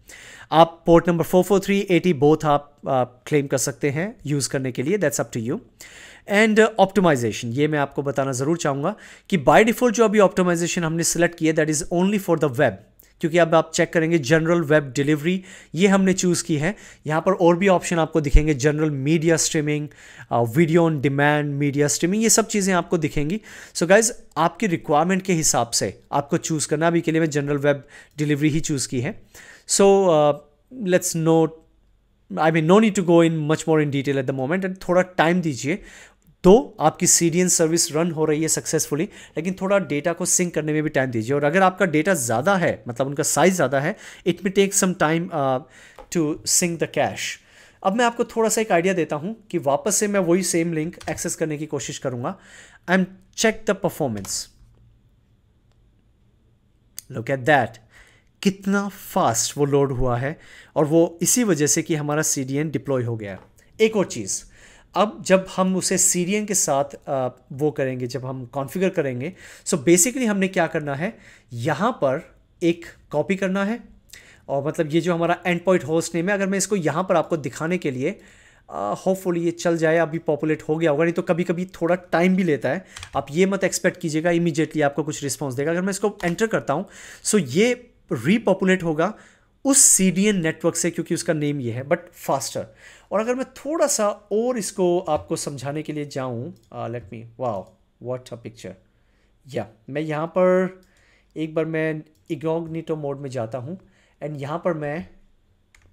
आप पोर्ट नंबर 44380 बोथ आप क्लेम कर सकते हैं यूज़ करने के लिए. That's up to you. And optimisation, ये मैं आपको बताना ज़रूर चाहूँगा कि बाय डिफ़ॉल्ट जो अभी ऑप्टिमाइजेशन हमने सेलेक्ट किया that is only for the web. क्योंकि अब आप चेक करेंगे जनरल वेब डिलीवरी ये हमने चूज़ की है. यहाँ पर और भी ऑप्शन आपको दिखेंगे, general media streaming, video on demand media streaming, ये सब चीज़ें आपको दिखेंगी. सो गाइज, आपकी रिक्वायरमेंट के हिसाब से आपको चूज़ करना. अभी के लिए मैं जनरल वेब डिलीवरी ही चूज़ की है. So let's no, I mean no need to go in much more in detail at the moment. And थोड़ा टाइम दीजिए. तो आपकी CDN सर्विस रन हो रही है सक्सेसफुली, लेकिन थोड़ा डेटा को सिंक करने में भी टाइम दीजिए। और अगर आपका डेटा ज़्यादा है, मतलब उनका साइज़ ज़्यादा है, it may take some time to sync the cache. अब मैं आपको थोड़ा सा एक आइडिया देता हूं कि वापस से मैं वही सेम लिंक एक्सेस करने की कोशिश करूंगा। I am check the performance, look at that, कितना फास्ट वो लोड हुआ है, और वो इसी वजह से कि हमारा CDN डिप्लॉय हो गया है। एक और चीज़, अब जब हम उसे CDN के साथ वो करेंगे, जब हम कॉन्फ़िगर करेंगे, सो बेसिकली हमने क्या करना है, यहाँ पर एक कॉपी करना है, और मतलब ये जो हमारा एंड पॉइंट होस्ट नेम है, अगर मैं इसको यहाँ पर आपको दिखाने के लिए होपफुली ये चल जाए, अभी पॉपुलेट हो गया होगा, नहीं तो कभी कभी थोड़ा टाइम भी लेता है। आप ये मत एक्सपेक्ट कीजिएगा इमीडिएटली आपको कुछ रिस्पॉन्स देगा। अगर मैं इसको एंटर करता हूँ, सो ये रीपॉपुलेट होगा उस CDN नेटवर्क से, क्योंकि उसका नेम ये है, बट फास्टर। और अगर मैं थोड़ा सा और इसको आपको समझाने के लिए जाऊँ, let me, wow what a picture. या मैं यहाँ पर एक बार मैं इनकॉग्निटो मोड में जाता हूँ, एंड यहाँ पर मैं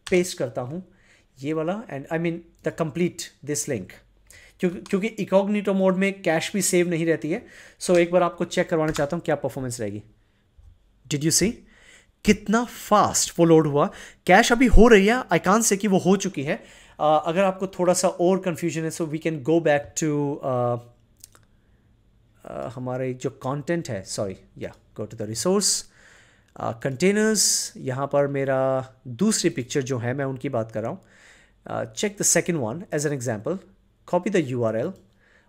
पेस्ट करता हूँ ये वाला, and I mean the complete this link, क्योंकि इनकॉग्निटो मोड में कैश भी सेव नहीं रहती है। सो एक बार आपको चेक करवाना चाहता हूँ क्या परफॉर्मेंस रहेगी। डिड यू सी कितना फास्ट वो लोड हुआ? कैश अभी हो रही है, आई कांट से कि वो हो चुकी है। अगर आपको थोड़ा सा और कंफ्यूजन है, so we can go back to हमारे जो कंटेंट है, सॉरी, या go to the resource containers. यहाँ पर मेरा दूसरी पिक्चर जो है, मैं उनकी बात कर रहा हूँ। Check the second one as an example, copy the URL,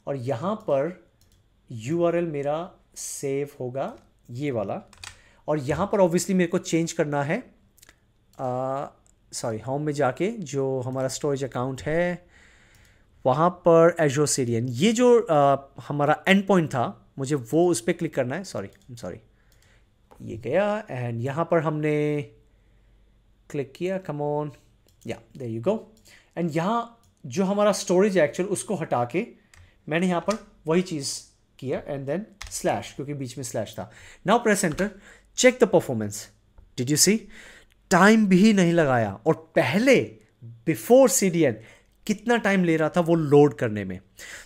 और यहाँ पर URL मेरा सेव होगा ये वाला, और यहाँ पर ऑब्वियसली मेरे को चेंज करना है, सॉरी, होम में जाके जो हमारा स्टोरेज अकाउंट है वहाँ पर एजोर CDN, ये जो हमारा एंड पॉइंट था, मुझे वो उस पर क्लिक करना है। सॉरी, ये गया, एंड यहाँ पर हमने क्लिक किया, कम ऑन, या देयर यू गो। एंड यहाँ जो हमारा स्टोरेज है एक्चुअल, उसको हटा के मैंने यहाँ पर वही चीज़ किया, एंड देन स्लैश, क्योंकि बीच में स्लैश था। Now press enter, check the performance. Did you see, time भी नहीं लगाया, और पहले बिफोर CDN कितना टाइम ले रहा था वो लोड करने में।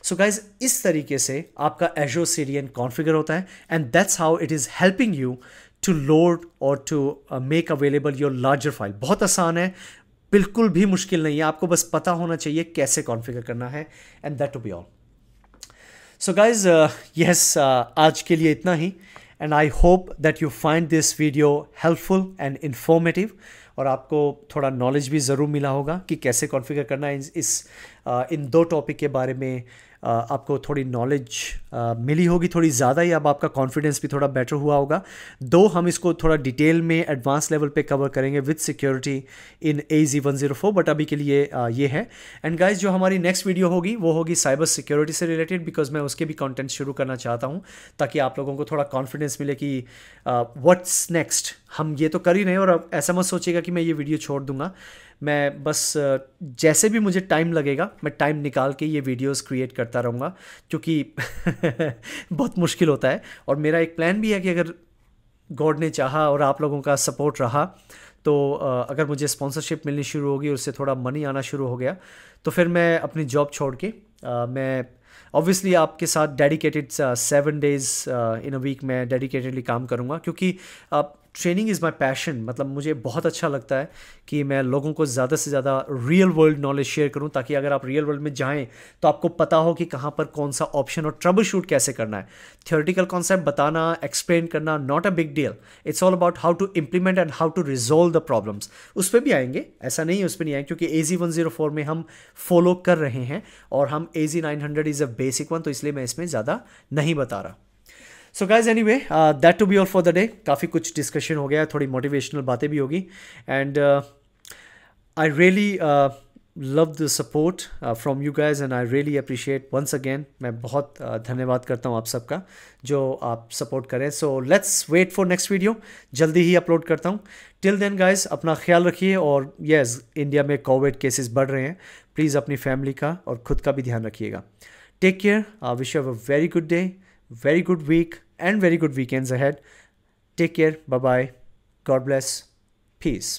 सो गाइज, इस तरीके से आपका एजोर CDN कॉन्फ़िगर होता है, and that's how it is helping you to load और to make available your larger file. बहुत आसान है, बिल्कुल भी मुश्किल नहीं है, आपको बस पता होना चाहिए कैसे कॉन्फ़िगर करना है, and that to be all. So guys, yes, आज के लिए इतना ही, and I hope that you find this video helpful and informative, और आपको थोड़ा नॉलेज भी ज़रूर मिला होगा कि कैसे कॉन्फ़िगर करना है। इन दो टॉपिक के बारे में आपको थोड़ी नॉलेज मिली होगी, थोड़ी ज़्यादा ही। अब आपका कॉन्फिडेंस भी थोड़ा बेटर हुआ होगा। दो हम इसको थोड़ा डिटेल में एडवांस लेवल पे कवर करेंगे with security in AZ-104, but अभी के लिए ये है। एंड गाइस, जो हमारी नेक्स्ट वीडियो होगी वो होगी साइबर सिक्योरिटी से रिलेटेड, बिकॉज मैं उसके भी कंटेंट शुरू करना चाहता हूँ, ताकि आप लोगों को थोड़ा कॉन्फिडेंस मिले कि व्हाट्स नेक्स्ट। हम ये तो कर ही रहे हैं, और अब ऐसा मत सोचिएगा कि मैं ये वीडियो छोड़ दूंगा। मैं बस जैसे भी मुझे टाइम लगेगा, मैं टाइम निकाल के ये वीडियोस क्रिएट करता रहूँगा, क्योंकि बहुत मुश्किल होता है। और मेरा एक प्लान भी है कि अगर गॉड ने चाहा और आप लोगों का सपोर्ट रहा, तो अगर मुझे स्पॉन्सरशिप मिलनी शुरू होगी, उससे थोड़ा मनी आना शुरू हो गया, तो फिर मैं अपनी जॉब छोड़ के मैं ऑब्वियसली आपके साथ dedicated 7 days in a week मैं डेडिकेटेडली काम करूँगा, क्योंकि ट्रेनिंग इज़ माई पैशन। मतलब मुझे बहुत अच्छा लगता है कि मैं लोगों को ज़्यादा से ज़्यादा रियल वर्ल्ड नॉलेज शेयर करूं, ताकि अगर आप रियल वर्ल्ड में जाएं तो आपको पता हो कि कहाँ पर कौन सा ऑप्शन और ट्रबल शूट कैसे करना है। थियोरेटिकल कॉन्सेप्ट बताना, एक्सप्लेन करना, not a big deal. It's all about how to implement and how to resolve the problems. उस पर भी आएंगे, ऐसा नहीं है उस पर नहीं आएंगे, क्योंकि AZ-104 में हम फॉलो कर रहे हैं, और हम AZ-900 is a basic one, तो इसलिए मैं इसमें ज़्यादा नहीं बता रहा। So guys, anyway, that to be all for the day. काफ़ी कुछ डिस्कशन हो गया, थोड़ी मोटिवेशनल बातें भी होगी, and I really love the support from you guys, and I really appreciate once again. मैं बहुत धन्यवाद करता हूँ आप सबका जो आप सपोर्ट करें। So let's wait for next video, जल्दी ही अपलोड करता हूँ। टिल देन गाइज, अपना ख्याल रखिए, और यस, इंडिया में कोविड केसेस बढ़ रहे हैं, प्लीज़ अपनी फैमिली का और खुद का भी ध्यान रखिएगा। Take care, I wish you have a very good day, very good week, and very good weekends ahead. Take care. Bye bye. God bless. Peace.